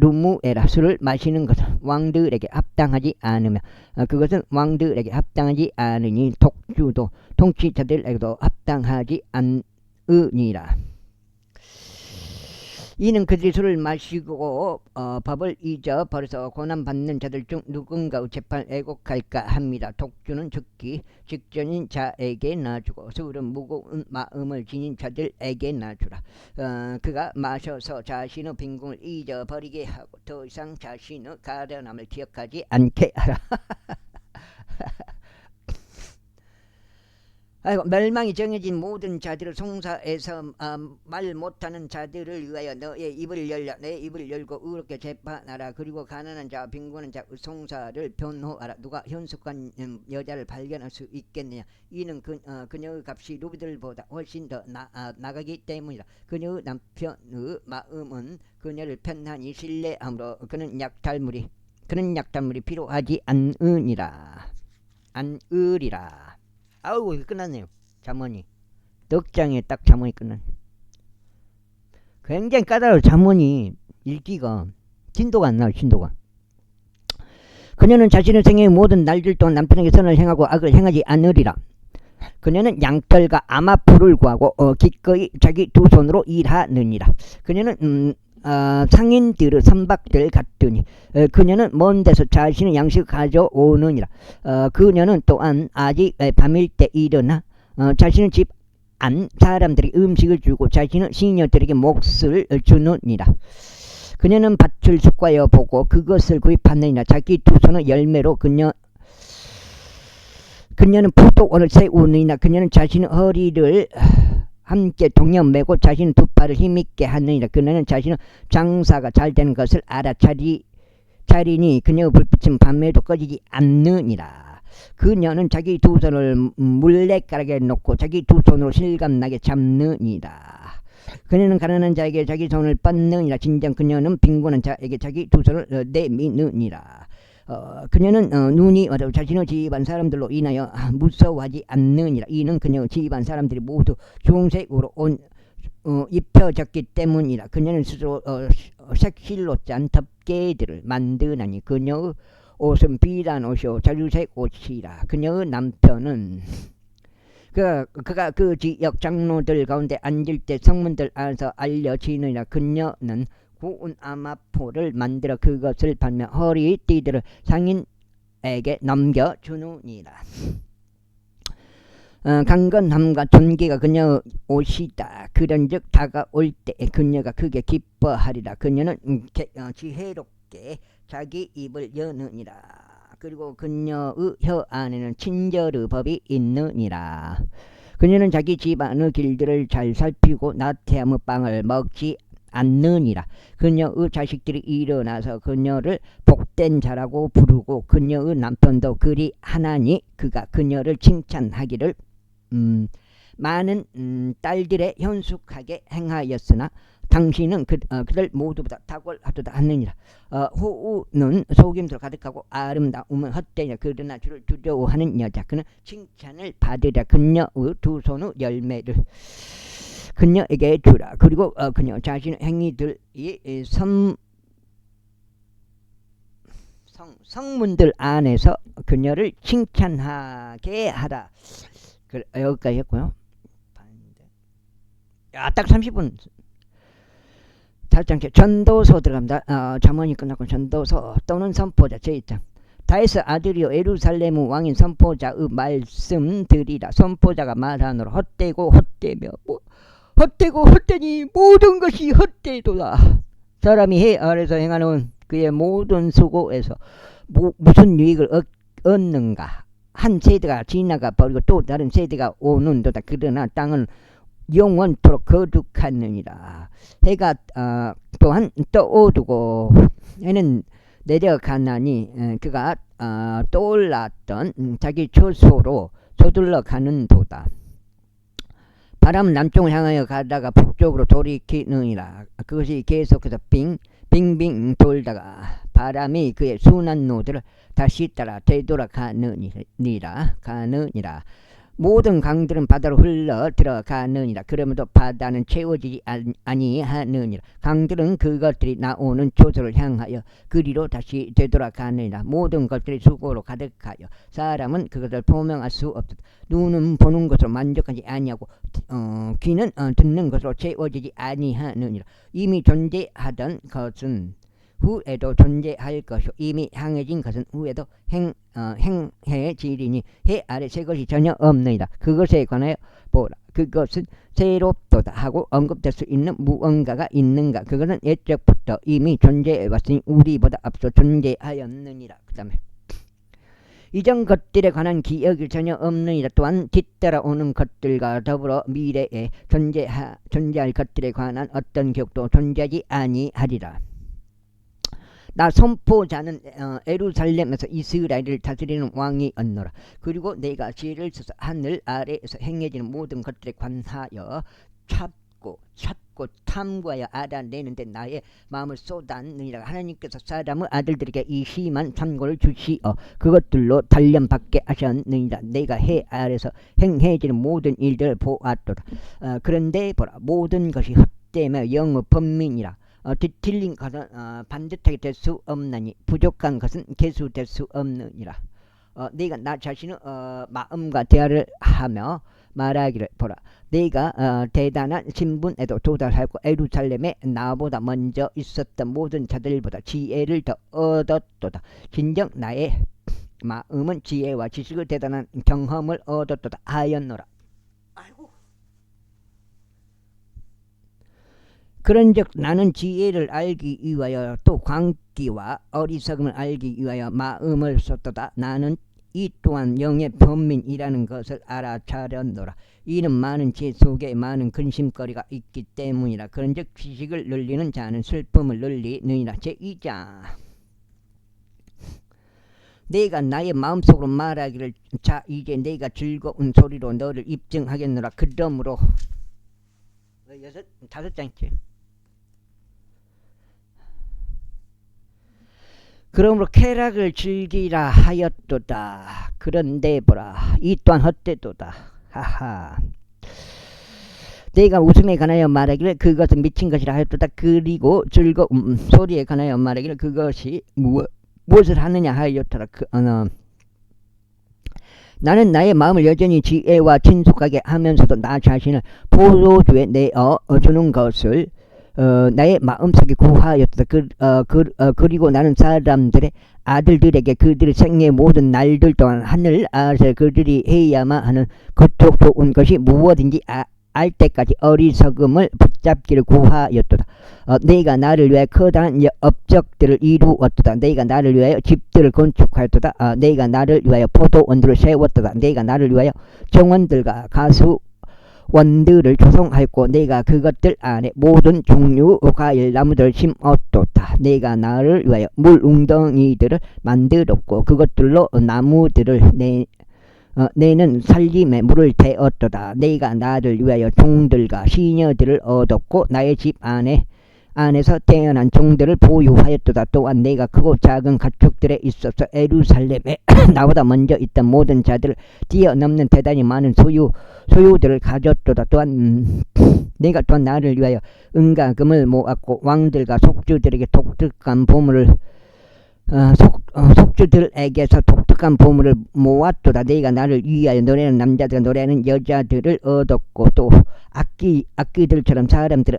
르무에라. 술을 마시는 것은 왕들에게 합당하지 않으며 그것은 왕들에게 합당하지 않으니 독주도 통치자들에게도 합당하지 않으니라. 이는 그들이 술을 마시고 법을 잊어 버려서 고난받는 자들 중 누군가의 재판을 애곡할까 합니다. 독주는 죽기 직전인 자에게 놔주고 술은 무거운 마음을 지닌 자들에게 놔주라. 그가 마셔서 자신의 빈궁을 잊어버리게 하고 더 이상 자신의 가련함을 기억하지 않게 하라. 아이고, 멸망이 정해진 모든 자들을 송사해서 말 못하는 자들을 위하여 너의 입을 열라. 내 입을 열고 의롭게 재판하라. 그리고 가난한 자와 빈곤한 자의 송사를 변호하라. 누가 현숙한 여자를 발견할 수 있겠느냐. 이는 그녀의 값이 루비들보다 훨씬 더 나가기 때문이라. 그녀의 남편의 마음은 그녀를 편안히 신뢰함으로 그는 약탈물이 필요하지 않으리라. 아우, 이거 끝났네요. 잠언이 넉장에 딱 잠언이 끝났네. 굉장히 까다로워. 잠언이 읽기가 진도가 안 나와요. 진도가. 그녀는 자신의 생애의 모든 날들 동안 남편에게 선을 행하고 악을 행하지 않으리라. 그녀는 양털과 아마풀을 구하고 기꺼이 자기 두 손으로 일하느니라. 그녀는 상인들의 선박들 같으니 그녀는 먼 데서 자신의 양식을 가져오느니라. 그녀는 또한 아직 밤일 때 일어나 자신의 집 안 사람들이 음식을 주고 자신의 시녀들에게 몫을 주느니라. 그녀는 밭을 숙과여 보고 그것을 구입하느니라. 자기 두 손의 열매로 그녀는 포도원을 세우느니라. 그녀는 자신의 허리를 함께 동யம் 메고 자신의 두 팔을 힘있게 하느니라. 그녀는 자신의 장사가 잘 되는 것을 알아차리니 그녀의 불빛은 밤에도 꺼지지 않느니라. 그녀는 자기 두 손을 물레가락에 놓고 자기 두 손으로 실감나게 잡느니라. 그녀는 가난한 자에게 자기 손을 뻗느니라. 진정 그녀는 빈곤한 자에게 자기 두 손을 내미느니라. 그녀는 눈이 와도 자신의 집안 사람들로 인하여 무서워하지 않느니라. 이는 그녀의 집안 사람들이 모두 주홍색으로 입혀졌기 때문이라. 그녀는 스스로 색실로 짠 덮개들을 만드나니 그녀의 옷은 비단 옷이요 자주색 옷이라. 그녀의 남편은 그가 그 지역 장로들 가운데 앉을 때 성문들 안에서 알려지느니라. 그녀는 구운 아마포를 만들어 그것을 팔며 허리띠들을 상인에게 넘겨주느니라. 강건함과 존귀가 그녀의 옷이다. 그런즉 다가올 때 그녀가 크게 기뻐하리라. 그녀는 지혜롭게 자기 입을 여느니라. 그리고 그녀의 혀 안에는 친절의 법이 있느니라. 그녀는 자기 집안의 길들을 잘 살피고 나태함의 빵을 먹지 않느니라. 그녀의 자식들이 일어나서 그녀를 복된 자라고 부르고 그녀의 남편도 그리 하나니 그가 그녀를 칭찬하기를 많은 딸들의 현숙하게 행하였으나 당신은 그들 모두보다 탁월하도다 하느니라. 호우는 속임수로 가득하고 아름다움은 헛되냐. 그러나 주를 두려워하는 여자 그는 칭찬을 받으랴. 그녀의 두 손의 열매를 그녀에게 주라. 그리고 그녀 자신의 행위들이 성문들 안에서 그녀를 칭찬하게 하라. 여기까지 했고요. 딱 30분. 다시 전도서 들어갑니다. 잠언이 끝났고 전도서 또는 선포자 제2장. 다윗의 아들이요 예루살렘의 왕인 선포자의 말씀들이라. 선포자가 말하노라. 헛되고 헛되며 헛되고 헛되니 모든 것이 헛되도다. 사람이 해 아래서 행하는 그의 모든 수고에서 무슨 유익을 얻는가. 한 세대가 지나가 버리고 또 다른 세대가 오는도다. 그러나 땅은 영원토록 거룩하느니라. 해가 또한 떠오르고 해는 내려가나니 그가 떠올랐던 자기 처소로 서둘러 가는도다. 바람은 남쪽을 향하여 가다가 북쪽으로 돌이키느니라. 그것이 계속해서 빙빙 돌다가 바람이 그의 순한 노들을 다시 따라 되돌아가느니라. 모든 강들은 바다로 흘러 들어가느니라. 그러면도 바다는 채워지지 아니하느니라. 강들은 그것들이 나오는 chỗ 향하여 그리로 다시 되돌아가느니라. 모든 것들이 수고로 가득하여 사람은 그것을 포명할 수 없다. 눈은 보는 것으로 만족하지 아니하고 귀는 듣는 것으로 채워지지 아니하느니라. 이미 존재하던 것은 후에도 존재할 것이요 이미 향해진 것은 후에도 행해지리니 해 아래 새 것이 전혀 없느니라. 그것에 관하여 보라. 그것은 새롭도다 하고 언급될 수 있는 무언가가 있는가. 그것은 옛적부터 이미 존재해왔으니 우리보다 앞서 존재하였느니라. 그 다음에 이전 것들에 관한 기억이 전혀 없느니라. 또한 뒤따라오는 것들과 더불어 미래에 존재할 것들에 관한 어떤 기억도 존재하지 아니하리라. 나 선포자는 예루살렘에서 이스라엘을 다스리는 왕이 었노라. 그리고 내가 지혜를 써서 하늘 아래에서 행해지는 모든 것들에 관하여 찾고 탐구하여 알아내는데 나의 마음을 쏟았느니라. 하나님께서 사람의 아들들에게 이 심한 참고를 주시어 그것들로 단련받게 하셨느니라. 내가 해 아래서 행해지는 모든 일들을 보았도다. 그런데 보라, 모든 것이 헛되며 영의 번민이라. 뒤틀린 것은 반듯하게 될 수 없나니 부족한 것은 개수될 수 없느니라. 내가 나 자신의 마음과 대화를 하며 말하기를 보라. 내가 대단한 신분에도 도달하고 예루살렘에 나보다 먼저 있었던 모든 자들보다 지혜를 더 얻었도다. 진정 나의 마음은 지혜와 지식을 대단한 경험을 얻었도다 하였노라. 그런즉 나는 지혜를 알기 위하여 또 광기와 어리석음을 알기 위하여 마음을 썼도다. 나는 이 또한 영의 번민이라는 것을 알아차렸노라. 이는 많은 죄 속에 많은 근심거리가 있기 때문이라. 그런즉 지식을 늘리는 자는 슬픔을 늘리느니라. 제2장. 내가 나의 마음속으로 말하기를 자 이제 내가 즐거운 소리로 너를 입증하겠노라. 그러므로 다섯 장째. 그러므로 쾌락을 즐기라 하였도다. 그런데 보라, 이 또한 헛되도다. 하하. 내가 웃음에 관하여 말하기를 그것은 미친 것이라 하였도다. 그리고 즐거움 소리에 관하여 말하기를 그것이 무엇을 하느냐 하였더라. 나는 나의 마음을 여전히 지혜와 친숙하게 하면서도 나 자신을 포도주에 내어 주는 것을 나의 마음속에 구하였다. 그리고 나는 사람들의 아들들에게 그들의 생애의 모든 날들 동안 하늘 아래서 그들이 해야만 하는 그쪽 좋은 것이 무엇인지 알 때까지 어리석음을 붙잡기를 구하였도다. 내가 나를 위하여 커다란 업적들을 이루었도다. 내가 나를 위하여 집들을 건축하였도다. 내가 나를 위하여 포도원들을 세웠도다. 내가 나를 위하여 정원들과 가수 원들을 조성하였고 내가 그것들 안에 모든 종류 과일 나무들을 심었도다. 내가 나를 위하여 물 웅덩이들을 만들었고 그것들로 나무들을 내는 살림에 물을 대었도다. 내가 나를 위하여 종들과 시녀들을 얻었고 나의 집 안에서 태어난 종들을 보유하였도다. 또한 내가 크고 작은 가축들에 있어서 예루살렘에 나보다 먼저 있던 모든 자들을 뛰어넘는 대단히 많은 소유들을 가졌도다. 또한 내가 또한 나를 위하여 은과 금을 모았고 왕들과 속주들에게 독특한 보물을 속주들에게서 독특한 보물을 모았도다. 내가 나를 위하여 노래하는 남자들과 노래하는 여자들을 얻었고 또 악기들처럼 사람들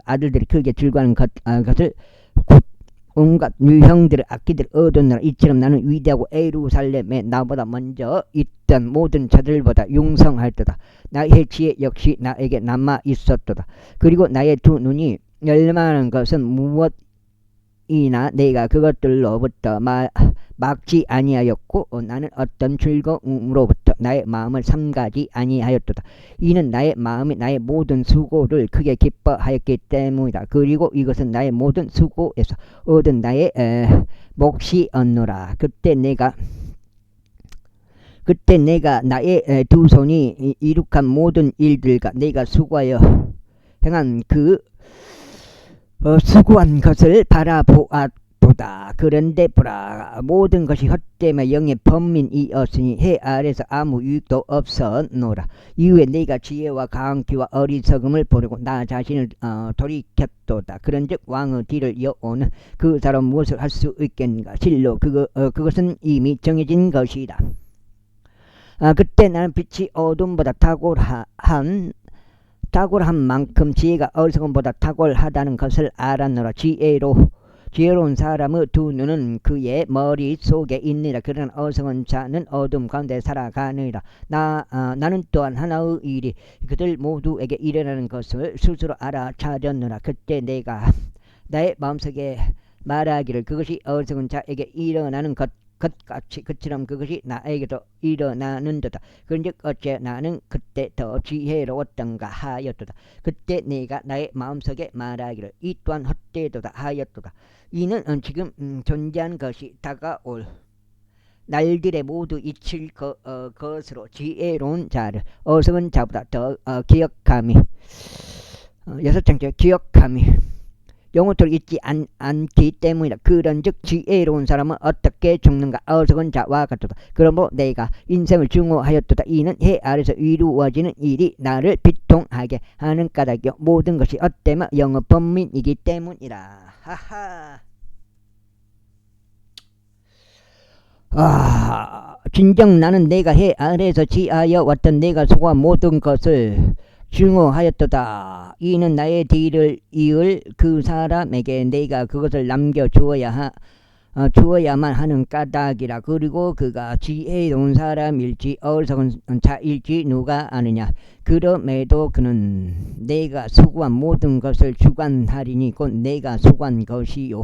아들들이 크게 즐거워하는 것을 곧 온갖 유형들의 악기들을 얻었노라. 이처럼 나는 위대하고 예루살렘에 나보다 먼저 있던 모든 자들보다 융성하였도다. 나의 지혜 역시 나에게 남아 있었도다. 그리고 나의 두 눈이 열망하는 것은 무엇이나 내가 그것들로부터 막지 아니하였고 나는 어떤 즐거움으로부터 나의 마음을 삼가지 아니하였도다. 이는 나의 마음이 나의 모든 수고를 크게 기뻐하였기 때문이다. 그리고 이것은 나의 모든 수고에서 얻은 나의 몫이었노라. 그때 내가 나의 두 손이 이룩한 모든 일들과 내가 수고하여 행한 수고한 것을 바라보았도다. 그런데 보라, 모든 것이 헛되며 영의 번민이었으니 해 아래서 아무 유익도 없었노라. 이후에 내가 지혜와 강한 귀와 어리석음을 보려고 나 자신을 돌이켰도다. 그런즉 왕의 뒤를 이어오는 그 사람 무엇을 할 수 있겠는가? 실로 그것은 이미 정해진 것이다. 그때 나는 빛이 어둠보다 탁월한 만큼 지혜가 어리석음보다 탁월하다는 것을 알았노라. 지혜로운 사람의 두 눈은 그의 머릿속에 있느니라. 그러나 어리석은 자는 어둠 가운데 살아가느니라. 나는 또한 하나의 일이 그들 모두에게 일어나는 것을 스스로 알아차렸노라. 그때 내가 나의 마음속에 말하기를 그것이 어리석은 자에게 일어나는 것같이 그처럼 그것이 나에게도 일어나는도다. 그런즉 어째 나는 그때 더 지혜로웠던가 하였도다. 그때 내가 나의 마음속에 말하기를 이 또한 헛되도다 하였도다. 이는 지금 존재하는 것이 다가올 날들에 모두 잊힐 것으로 지혜로운 자를 어리석은 자보다 더 기억함이 여섯 장째 기억함이 영원토록 잊지 않기 때문이다. 그런즉 지혜로운 사람은 어떻게 죽는가? 어리석은 자와 같도다. 그러므로 내가 인생을 증오하였도다. 이는 해 아래서 이루어지는 일이 나를 비통하게 하는 까닭이요 모든 것이 헛되며 영의 번민이기 때문이라. 하하. 진정 나는 내가 해 아래에서 지하여 왔던 내가 수고한 모든 것을 증오하였도다. 이는 나의 뒤를 이을 그 사람에게 내가 그것을 남겨주어야만 하는 까닭이라. 그리고 그가 지혜로운 사람일지 어리석은 자일지 누가 아느냐. 그럼에도 그는 내가 수고한 모든 것을 주관하리니 곧 내가 수고한 것이요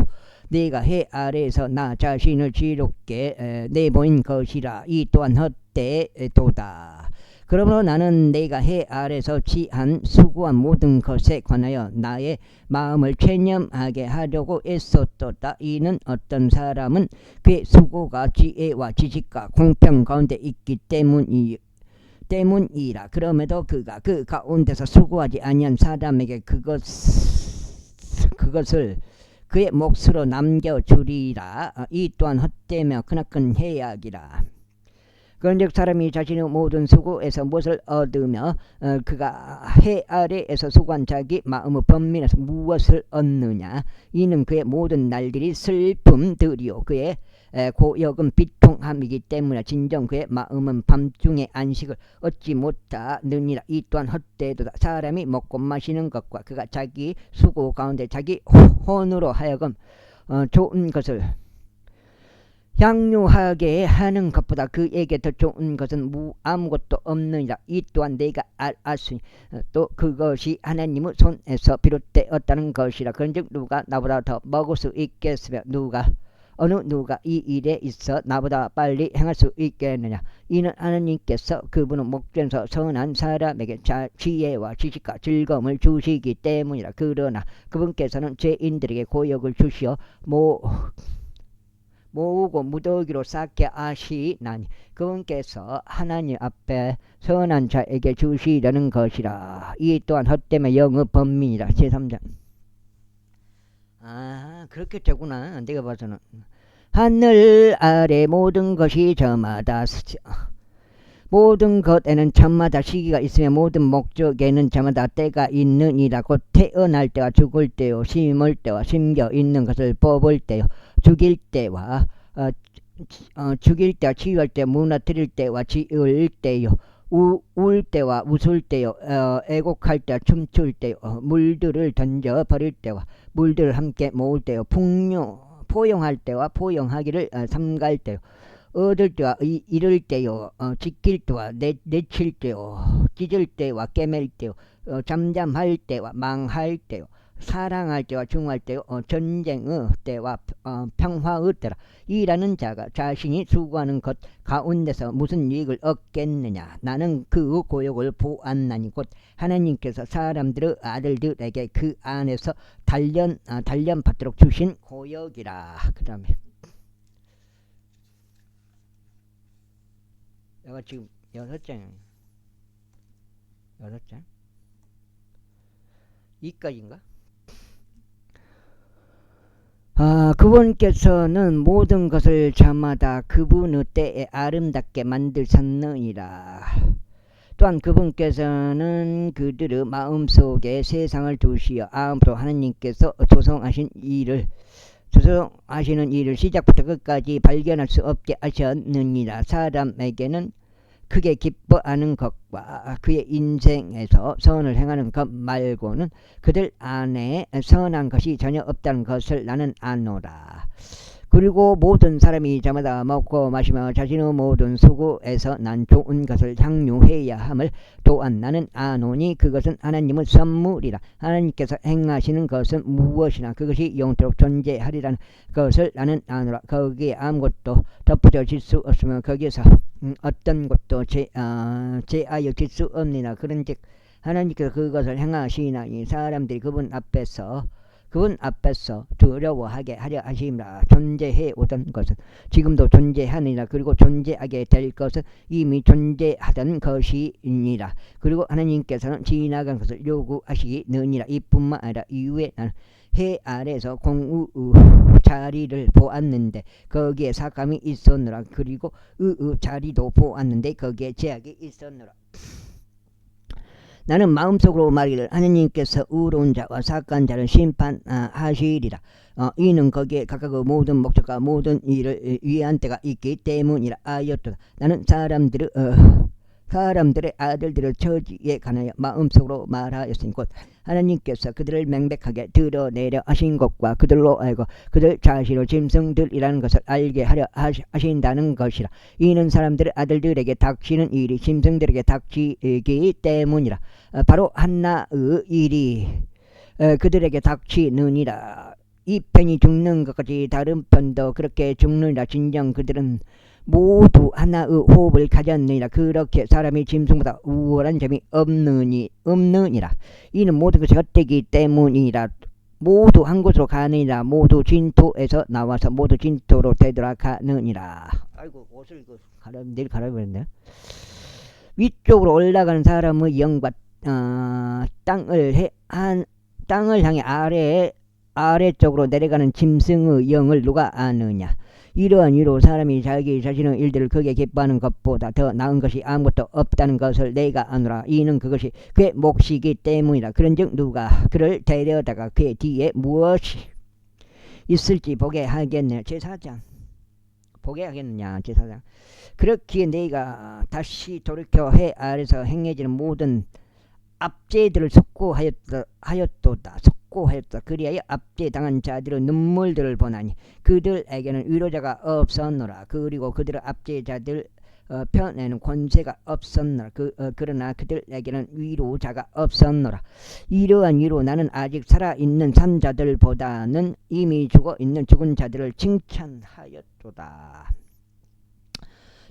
내가 해 아래에서 나 자신을 지롭게 내보인 것이라. 이 또한 헛되도다. 그러므로 나는 내가 해 아래서 취한 수고한 모든 것에 관하여 나의 마음을 체념하게 하려고 애썼도다. 이는 어떤 사람은 그의 수고가 지혜와 지식과 공평 가운데 있기 때문이라. 그럼에도 그가 그 가운데서 수고하지 아니한 사람에게 그것을 그의 몫으로 남겨주리라. 이 또한 헛되며 크나큰 해악이라. 그런즉 사람이 자신의 모든 수고에서 무엇을 얻으며 그가 해 아래에서 수고한 자기 마음의 번민에서 무엇을 얻느냐. 이는 그의 모든 날들이 슬픔들이요 그의 고역은 비통함이기 때문에 진정 그의 마음은 밤중에 안식을 얻지 못하느니라. 이 또한 헛되도다. 사람이 먹고 마시는 것과 그가 자기 수고 가운데 자기 혼으로 하여금 좋은 것을 향유하게 하는 것보다 그에게 더 좋은 것은 아무것도 없느니라. 이 또한 내가 알았으니 또 그것이 하나님의 손에서 비롯되었다는 것이라. 그런즉 누가 나보다 더 먹을 수 있겠으며 누가 이 일에 있어 나보다 빨리 행할 수 있겠느냐. 이는 하나님께서 그분은 목전에서 선한 사람에게 지혜와 지식과 즐거움을 주시기 때문이라. 그러나 그분께서는 죄인들에게 고역을 주시어 모으고 무더기로 쌓게 하시나니 그분께서 하나님 앞에 선한 자에게 주시려는 것이라. 이 또한 헛되면 영의 번민이라. 제3장. 그렇게 되구나. 내가 봐서는 하늘 아래 모든 것이 저마다 모든 것에는 저마다 시기가 있으며 모든 목적에는 저마다 때가 있느니라. 곧 태어날 때와 죽을 때요, 심을 때와 심겨 있는 것을 뽑을 때요, 죽일 때와 치유할 때, 무너뜨릴 때와 지을 때요, 울 때와 웃을 때요, 애곡할 때와 춤출 때요, 물들을 던져 버릴 때와 물들을 함께 모을 때요, 포용할 때와 포용하기를 삼갈 때요, 얻을 때와 잃을 때요, 지킬 때와 내칠 때요, 찢을 때와 깨맬 때요, 잠잠할 때와 망할 때요, 사랑할 때와 중할 때요, 전쟁의 때와 평화의 때라. 이라는 자가 자신이 수고하는 것 가운데서 무슨 이익을 얻겠느냐. 나는 그 고역을 보았나니 곧 하나님께서 사람들의 아들들에게 그 안에서 단련 받도록 주신 고역이라. 그 다음에 내가 지금 6장 이까지인가? 그분께서는 모든 것을 저마다 그분의 때에 아름답게 만드셨느니라. 또한 그분께서는 그들의 마음속에 세상을 두시어 아무도 하나님께서 조성하시는 일을 시작부터 끝까지 발견할 수 없게 하셨느니라. 사람에게는 크게 기뻐하는 것과 그의 인생에서 선을 행하는 것 말고는 그들 안에 선한 것이 전혀 없다는 것을 나는 아노라. 그리고 모든 사람이 저마다 먹고 마시며 자신의 모든 수고에서 난 좋은 것을 향유해야 함을 또한 나는 아노니 그것은 하나님의 선물이라. 하나님께서 행하시는 것은 무엇이나 그것이 영토록 존재하리라는 것을 나는 아노라. 거기에 아무것도 덧붙여질 수 없으며 거기에서 어떤 것도 제하여질 수 없느니라. 그런즉 하나님께서 그것을 행하시나니 사람들이 그분 앞에서 두려워하게 하려 하심이라. 존재해 오던 것은 지금도 존재하느니라. 그리고 존재하게 될 것은 이미 존재하던 것이니라. 그리고 하나님께서는 지나간 것을 요구하시느니라. 이뿐만 아니라 이후에 나는 해 아래에서 공의 자리를 보았는데 거기에 삭감이 있었노라. 그리고 의의 자리도 보았는데 거기에 제약이 있었노라. 나는 마음속으로 말하기를 하나님께서 의로운 자와 삭간 자를 심판하시리라. 이는 거기에 각각의 모든 목적과 모든 일을 위한 때가 있기 때문이라 하였도다. 나는 사람들의 아들들을 처지에 관하여 마음속으로 말하였으니 곧 하나님께서 그들을 명백하게 드러내려 하신 것과 그들로 알고 그들 자신의 짐승들이라는 것을 알게 하려 하신다는 것이라. 이는 사람들의 아들들에게 닥치는 일이 짐승들에게 닥치기 때문이라. 바로 한나의 일이 그들에게 닥치느니라. 이 편이 죽는 것까지 다른 편도 그렇게 죽느니라. 진정 그들은 모두 하나의 호흡을 가졌느니라. 그렇게 사람이 짐승보다 우월한 점이 없느니라. 이는 모든 것이 헛되기 때문이라. 모두 한 곳으로 가느니라. 모두 진토에서 나와서 모두 진토로 되돌아가느니라. 아이고 옷을 내일 갈아입었네. 위쪽으로 올라가는 사람의 영과 땅을 향해 아래쪽으로 내려가는 짐승의 영을 누가 아느냐. 이러한 이유로 사람이 자기 자신의 일들을 크게 기뻐하는 것보다 더 나은 것이 아무것도 없다는 것을 내가 아노라. 이는 그것이 그의 몫이기 때문이라. 그런즉 누가 그를 데려다가 그의 뒤에 무엇이 있을지 보게 하겠느냐. 제4장 보게 하겠느냐. 제4장 그렇기에 네가 다시 돌이켜 해 아래서 행해지는 모든 압제들을 속고하였도다. 그리하여 압제당한 자들의 눈물들을 보나니 그들에게는 위로자가 없었노라. 그리고 그들의 압제자들 편에는 권세가 없었노라. 그러나 그들에게는 위로자가 없었노라. 이러한 이유로 나는 아직 살아있는 산자들보다는 이미 죽어있는 죽은 자들을 칭찬하였도다.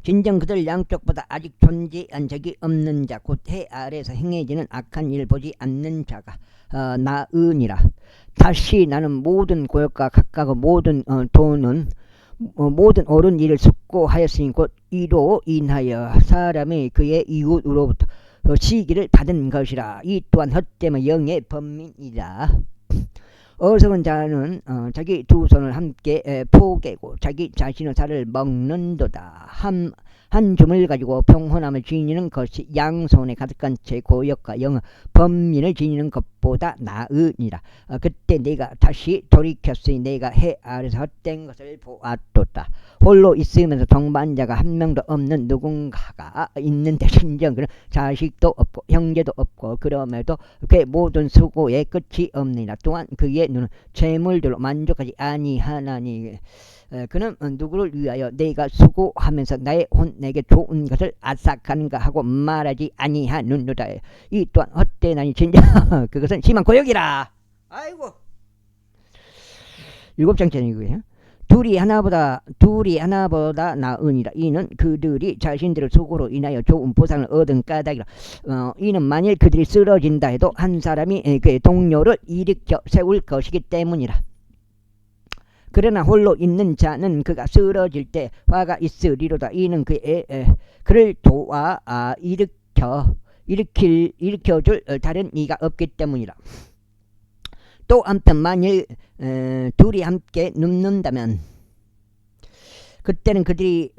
진정 그들 양쪽보다 아직 존재한 적이 없는 자 곧 해 아래에서 행해지는 악한 일 보지 않는 자가 나으니라. 다시 나는 모든 고역과 각각 모든 돈은 모든 옳은 일을 숙고하였으니 곧 이로 인하여 사람이 그의 이웃으로부터 시기를 받은 것이라. 이 또한 헛되면 영의 범민이라. 어리석은 자는 자기 두 손을 함께 포개고 자기 자신의 살을 먹는도다. 한 줌을 가지고 평온함을 지니는 것이 양손에 가득한 채 고역과 영의 범민을 지니는 것보다 나으니라. 그때 내가 다시 돌이켰으니 내가 해 아래서 헛된 것을 보았도다. 홀로 있으면서 동반자가 한 명도 없는 누군가가 있는데 심지어 그는 자식도 없고 형제도 없고 그럼에도 그의 모든 수고에 끝이 없느니라. 또한 그의 눈은 재물들로 만족하지 아니하나니 그는 누구를 위하여 내가 수고하면서 나의 혼 내게 좋은 것을 아삭하는가 하고 말하지 아니하느니라. 이 또한 헛되나니 진짜 그것은 심한 고역이라. 아이고 7장짜리고요. 둘이 하나보다 나으니라. 이는 그들이 자신들의 수고로 인하여 좋은 보상을 얻은 까닭이라. 이는 만일 그들이 쓰러진다 해도 한 사람이 그의 동료를 일으켜 세울 것이기 때문이라. 그러나 홀로 있는 자는 그가 쓰러질 때 화가 있으리로다. 이는 그를 도와 일으켜줄 다른 이가 없기 때문이라. 또 한편 만일 둘이 함께 눕는다면 그때는 그들이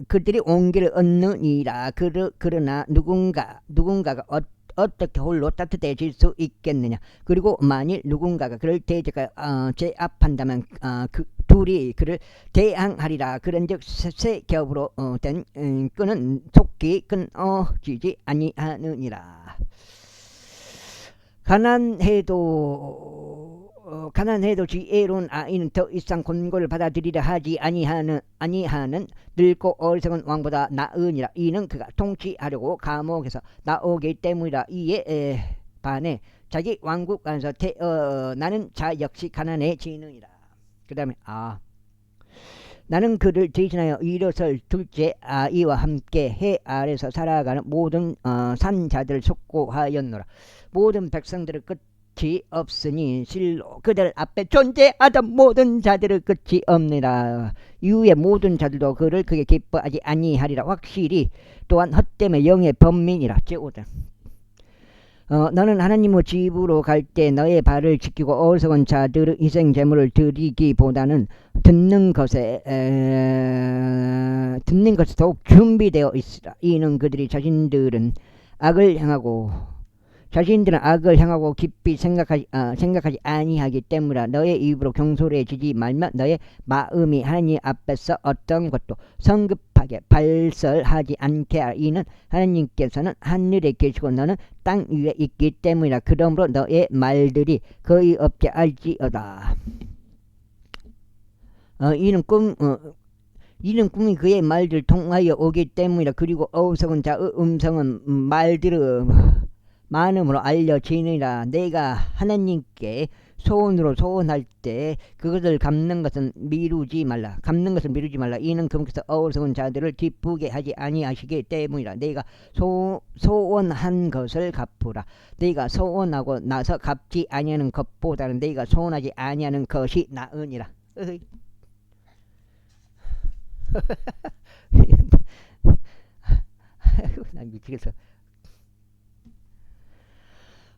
온 길을 얻느니라. 그러나 누군가가 어떻게 홀로 따뜻해질 수 있겠느냐. 그리고 만일 누군가가 그를 제압한다면 그 둘이 그를 대항하리라. 그런즉 새 겹으로 된 끈은 속히 끊어지지 아니하느니라. 가난해도 지혜로운 아이는 더 이상 권고를 받아들이려 하지 아니하는 늙고 어리석은 왕보다 나으니라. 이는 그가 통치하려고 감옥에서 나오기 때문이라. 이에 반해 자기 왕국 안에서 태어나는 자 역시 가난해지느니라. 그 다음에 나는 그를 대신하여 일어설 둘째 아이와 함께 해 아래서 살아가는 모든 산자들을 속고하였노라. 모든 백성들의 끝이 없으니 실로 그들 앞에 존재하던 모든 자들의 끝이 없느니라. 이후에 모든 자들도 그를 그게 기뻐하지 아니하리라. 확실히 또한 헛됨의 영의 범민이라. 제5장 너는 하나님의 집으로 갈 때 너의 발을 지키고 어리석은 자들의 희생 제물을 드리기보다는 듣는 것에 더욱 준비되어 있으라. 이는 그들이 자신들은 악을 향하고 깊이 생각하지 아니하기 때문이라. 너의 입으로 경솔해지지 말며 너의 마음이 하나님 앞에서 어떤 것도 성급하게 발설하지 않게 하라. 이는 하나님께서는 하늘에 계시고 너는 땅 위에 있기 때문이라. 그러므로 너의 말들이 거의 없게 알지어다. 이는 꿈이 그의 말들 통하여 오기 때문이라. 그리고 어리석은 자의 음성은 말들의 많음으로 알려지느니라. 내가 하나님께 소원으로 소원할 때 그것을 갚는 것을 미루지 말라. 이는 그분께서 어리석은 자들을 기쁘게 하지 아니하시기 때문이라. 내가 소원한 것을 갚으라. 내가 소원하고 나서 갚지 아니하는 것보다는 내가 소원하지 아니하는 것이 나으니라. 난 미치겠어.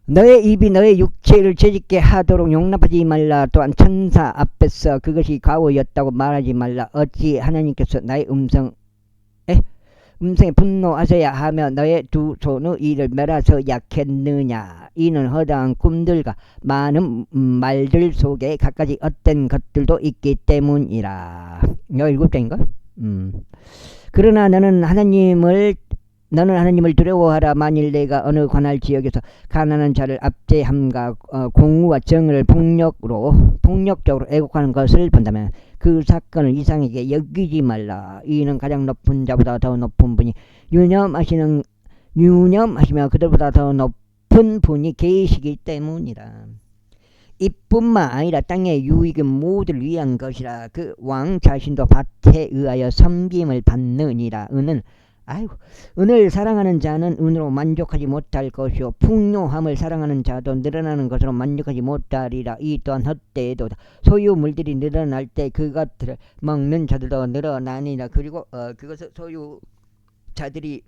너의 입이 너의 육체를 죄짓게 하도록 용납하지 말라. 또한 천사 앞에서 그것이 과오였다고 말하지 말라. 어찌 하나님께서 나의 음성에 분노하셔야 하며 너의 두 손의 일을 멸하서 약했느냐. 이는 허다한 꿈들과 많은 말들 속에 갖가지 헛된 것들도 있기 때문이라. 이거 7장인가? 그러나 너는 하나님을 두려워하라. 만일 내가 어느 관할 지역에서 가난한 자를 압제함과 공의와 정의를 폭력적으로 애국하는 것을 본다면 그 사건을 이상하게 여기지 말라. 이는 가장 높은 자보다 더 높은 분이 유념하시며 그들보다 더 높은 분이 계시기 때문이라. 이뿐만 아니라 땅의 유익은 모두를 위한 것이라. 그 왕 자신도 밭에 의하여 섬김을 받느니라. 은은 아이고, 은을 사랑하는 자는 은으로 만족하지 못할 것이요 풍요함을 사랑하는 자도 늘어나는 것으로 만족하지 못하리라. 이 또한 헛되도다. 소유물들이 늘어날 때 그것들을 먹는 자들도 늘어나니라. 그리고 그것을 소유자들이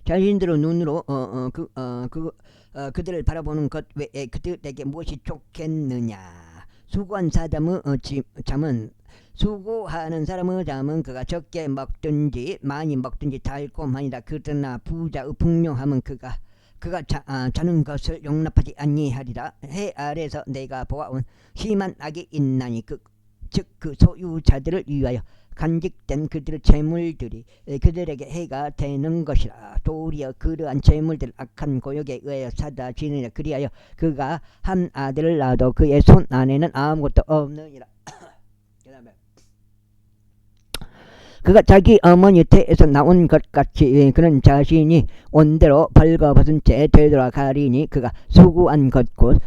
자신들의 눈으로 그들을 바라보는 것 외에 그들에게 무엇이 좋겠느냐. 수고한 사람의 잠은 수고하는 사람의 잠은 그가 적게 먹든지 많이 먹든지 달콤하니라. 그러나 부자의 풍요함은 그가 자는 것을 용납하지 아니하리라. 해 아래서 내가 보아온 심한 악이 있나니 즉 그 소유자들을 위하여 간직된 그들의 재물들이 그들에게 해가 되는 것이라. 도리어 그러한 재물들 악한 고역에 의하여 사다지느니라. 그리하여 그가 한 아들을 낳아도 그의 손 안에는 아무것도 없느니라. 그가 자기 어머니 태에서 나온 것 같이 그는 자신이 온대로 벌거벗은 채 되돌아가리니 그가 수고한 것 곧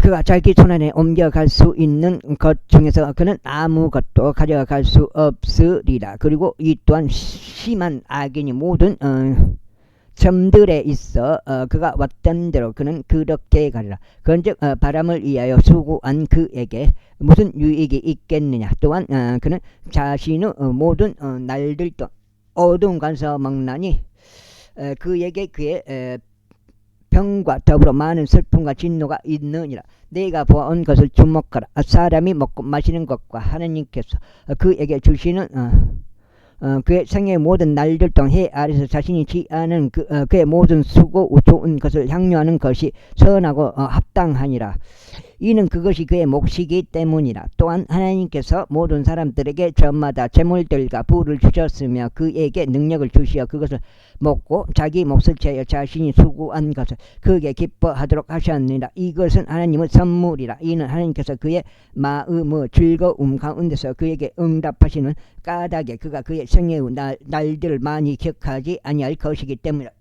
그가 자기 손안에 옮겨갈 수 있는 것 중에서 그는 아무것도 가져갈 수 없으리라. 그리고 이 또한 심한 악인이 모든 점들에 있어 그가 왔던 대로 그는 그렇게 가리라. 그런즉 바람을 위하여 수고한 그에게 무슨 유익이 있겠느냐. 또한 그는 자신의 모든 날들도 어두운 간서 먹나니 그에게 그의 병과 더불어 많은 슬픔과 진노가 있느니라. 내가 보아온 것을 주목하라. 사람이 먹고 마시는 것과 하나님께서 그에게 주시는 그의 생의 모든 날들 동안 해 아래서 자신이 취하는 그의 모든 수고 좋은 것을 향유하는 것이 선하고 합당하니라. 이는 그것이 그의 몫이기 때문이라. 또한 하나님께서 모든 사람들에게 저마다 재물들과 부를 주셨으며 그에게 능력을 주시어 그것을 먹고 자기 몫을 채여 자신이 수고한 것을 그에게 기뻐하도록 하셨느니라. 이것은 하나님의 선물이라. 이는 하나님께서 그의 마음의 즐거움 가운데서 그에게 응답하시는 까닭에 그가 그의 생애의 날들을 많이 기억하지 아니할 것이기 때문이라.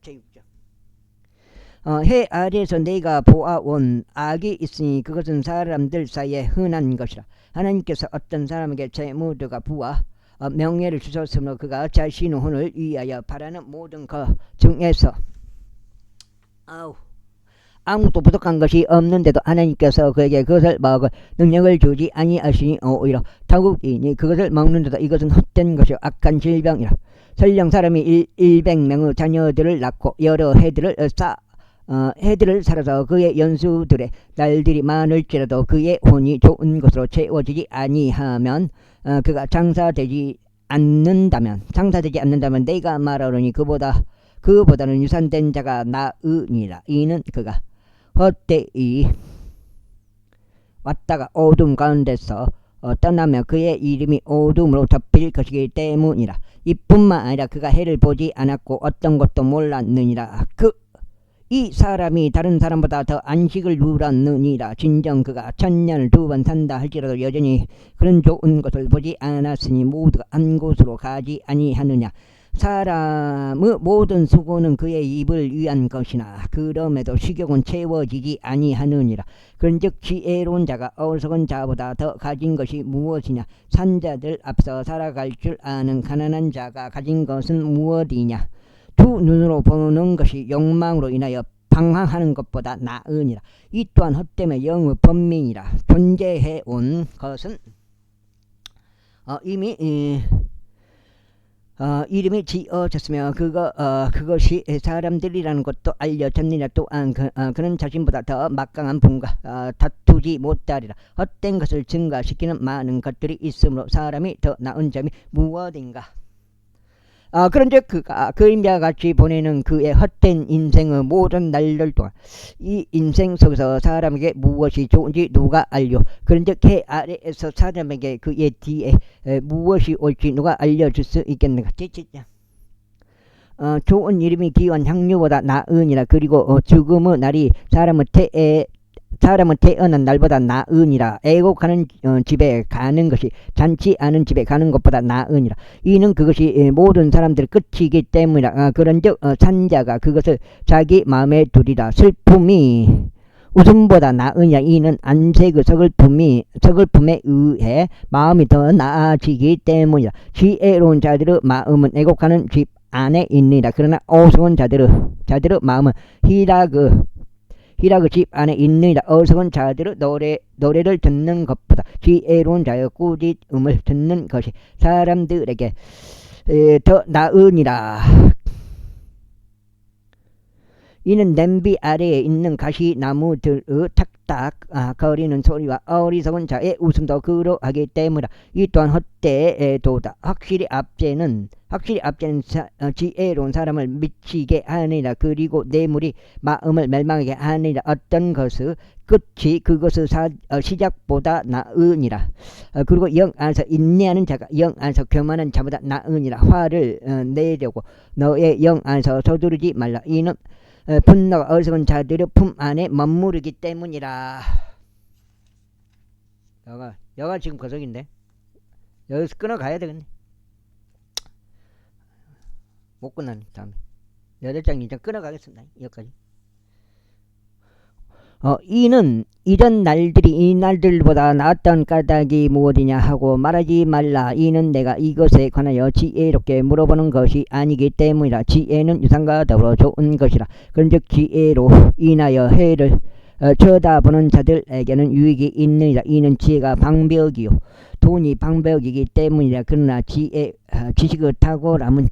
해 아래에서 내가 보아온 악이 있으니 그것은 사람들 사이에 흔한 것이라. 하나님께서 어떤 사람에게 재물과 부와 명예를 주셨으므로 그가 자신의 혼을 위하여 바라는 모든 것 중에서 아무것도 부족한 것이 없는데도 하나님께서 그에게 그것을 먹을 능력을 주지 아니하시니 오히려 타국이니 그것을 먹는데도 이것은 헛된 것이요 악한 질병이라. 설령 사람이 100명의 자녀들을 낳고 여러 해들을 살아서 그의 연수들의 날들이 많을지라도 그의 혼이 좋은 것으로 채워지지 아니하면 그가 장사되지 않는다면 내가 말하노니 그보다는 유산된 자가 나으니라. 이는 그가 헛되이 왔다가 어둠 가운데서 떠나며 그의 이름이 어둠으로 덮일 것이기 때문이라. 이뿐만 아니라 그가 해를 보지 않았고 어떤 것도 몰랐느니라. 이 사람이 다른 사람보다 더 안식을 누렸느니라. 진정 그가 1000년을 2번 산다 할지라도 여전히 그런 좋은 것을 보지 않았으니 모두가 한 곳으로 가지 아니하느냐. 사람의 모든 수고는 그의 입을 위한 것이나 그럼에도 식욕은 채워지지 아니하느니라. 그런즉 지혜로운 자가 어리석은 자보다 더 가진 것이 무엇이냐. 산자들 앞서 살아갈 줄 아는 가난한 자가 가진 것은 무엇이냐. 두 눈으로 보는 것이 욕망으로 인하여 방황하는 것보다 나으니라. 이 또한 헛됨의 영의 번민이라. 존재해온 것은 이미 이름이 지어졌으며 그것이 사람들이라는 것도 알려졌느니라. 또한 그는 자신보다 더 막강한 분과 다투지 못하리라. 헛된 것을 증가시키는 많은 것들이 있으므로 사람이 더 나은 점이 무엇인가. 그런즉 그가 그림자같이 보내는 그의 헛된 인생의 모든 날들 동안 이 인생 속에서 사람에게 무엇이 좋은지 누가 알려. 그런즉 해 아래에서 사람에게 그의 뒤에 무엇이 올지 누가 알려줄 수 있겠는가. 좋은 이름이 귀한 향유보다 나으니라. 그리고 죽음의 날이 사람은 태어난 날보다 나으니라. 애곡하는 집에 가는 것이 잔치 않은 집에 가는 것보다 나으니라. 이는 그것이 모든 사람들의 끝이기 때문이라. 그런즉 산자가 그것을 자기 마음에 두리라. 슬픔이 웃음보다 나으냐. 이는 안색의 서글픔에 의해 마음이 더 나아지기 때문이다. 지혜로운 자들의 마음은 애곡하는 집 안에 있느니라. 그러나 어리석은 자들의 마음은 희락의 집 안에 있느니라. 어리석은 자들의 노래를 듣는 것보다 지혜로운 자의 꾸짖음을 듣는 것이 사람들에게 더 나으니라. 이는 냄비 아래에 있는 가시나무들의 탁탁 거리는 소리와 어리석은 자의 웃음도 그러하기 때문이다. 이 또한 헛되의 도다. 확실히 앞제는 지혜로운 사람을 미치게 하느니라. 그리고 뇌물이 마음을 멸망하게 하느니라. 어떤 것의 끝이 그것의 시작보다 나으니라. 그리고 영 안에서 인내하는 자가 영 안에서 교만한 자보다 나으니라. 화를 내려고 너의 영 안에서 서두르지 말라. 이는 분노가 어리석은 자들의 품 안에 머무르기 때문이라. 여가 지금 거석인데 여기서 끊어가야 되겠네. 못 끝나네. 다음에 8장 2장 끊어가겠습니다. 여기까지. 이는 이전 날들이 이 날들보다 나았던 까닭이 무엇이냐 하고 말하지 말라. 이는 내가 이것에 관하여 지혜롭게 물어보는 것이 아니기 때문이라. 지혜는 유산과 더불어 좋은 것이라. 그런즉 지혜로 인하여 해를 쳐다보는 자들에게는 유익이 있느니라. 이는 지혜가 방벽이요 돈이 방벽이기 때문이라. 그러나 지식을 탁월함은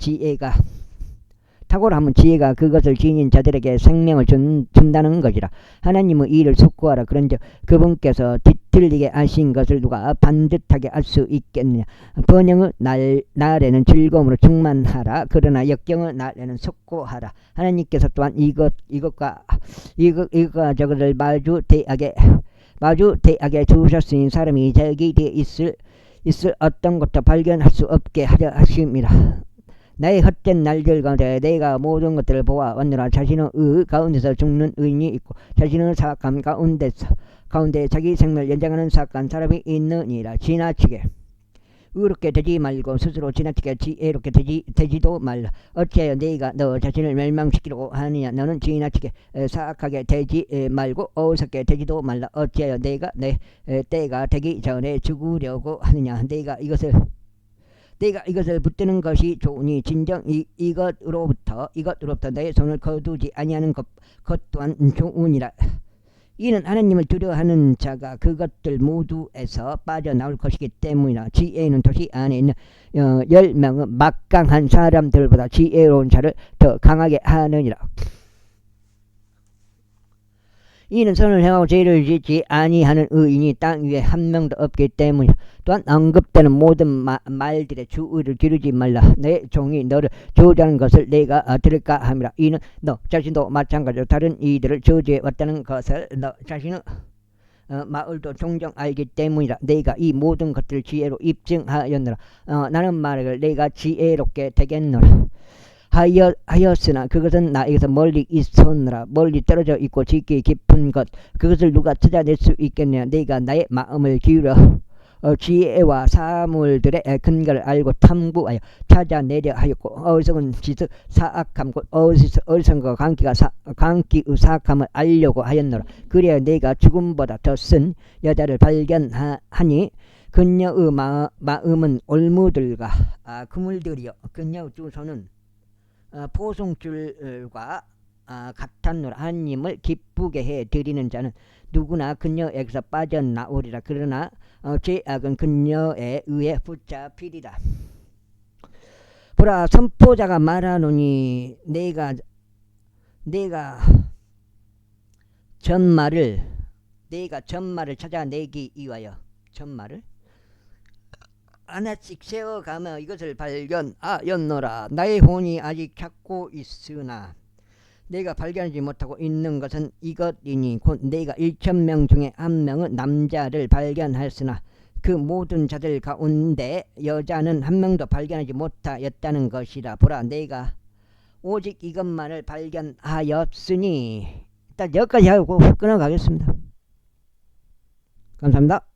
지혜가 그것을 지닌 자들에게 생명을 준다는 것이라. 하나님의 일을 숙고하라. 그런즉 그분께서 뒤틀리게 하신 것을 누가 반듯하게 알 수 있겠느냐. 번영의 날에는 즐거움으로 충만하라. 그러나 역경의 날에는 숙고하라. 하나님께서 또한 이것과 저것을 마주 대하게 주셨으니 사람이 자기 뒤에 있을 어떤 것도 발견할 수 없게 하려 하심이라. 나의 헛된 날들 가운데 내가 모든 것들을 보아왔노라. 자신의 의 가운데서 죽는 의인이 있고 자신의 사악함 가운데 자기 생명을 연장하는 사악한 사람이 있느니라. 지나치게 의롭게 되지 말고 스스로 지나치게 지혜롭게 되지도 말라. 어찌하여 네가 너 자신을 멸망시키려고 하느냐. 너는 지나치게 사악하게 되지 말고 어리석게 되지도 말라. 어찌하여 네가 내 때가 되기 전에 죽으려고 하느냐. 내가 이것을 붙드는 것이 좋으니 진정 이것으로부터 내 손을 거두지 아니하는 것 또한 좋으니라. 이는 하나님을 두려워하는 자가 그것들 모두에서 빠져나올 것이기 때문이라. 지혜는 도시 안에 있는 10명의 막강한 사람들보다 지혜로운 자를 더 강하게 하느니라. 이는 선을 행하고 죄를 짓지 아니하는 의인이 땅 위에 한 명도 없기 때문이라. 또한 언급되는 모든 말들의 주의를 기르지 말라. 내 종이 너를 저주하는 것을 내가 들을까 함이라. 이는 너 자신도 마찬가지로 다른 이들을 저주해 왔다는 것을 너 자신의 마을도 종종 알기 때문이라. 내가 이 모든 것들을 지혜로 입증하였노라. 나는 말하기를 내가 지혜롭게 되겠노라 하였으나 그것은 나에게서 멀리 있었느라. 멀리 떨어져 있고 깊이 깊은 것 그것을 누가 찾아낼 수 있겠느냐. 내가 나의 마음을 기울여 지혜와 사물들의 근거를 알고 탐구하여 찾아내려 하였고 어리석은 짓의 사악함 곧 어리석은과 광기의 사악함을 알려고 하였노라. 그래야 내가 죽음보다 더 쓴 여자를 발견하니 그녀의 마음은 올무들과 그물들이여 그녀의 주소는 포송줄과 같았노라. 하나님을 기쁘게 해 드리는 자는 누구나 그녀에게서 빠져나오리라. 그러나 죄악은 그녀에 의해 붙잡히리라. 보라, 선포자가 말하노니 내가 전말을 찾아내기 위하여 전말을 하나씩 세워가며 이것을 발견하였노라. 나의 혼이 아직 찾고 있으나 내가 발견하지 못하고 있는 것은 이것이니 곧 내가 1,000명 중에 한 명의 남자를 발견하였으나 그 모든 자들 가운데 여자는 한 명도 발견하지 못하였다는 것이라. 보라, 내가 오직 이것만을 발견하였으니. 일단 여기까지 하고 끊어가겠습니다. 감사합니다.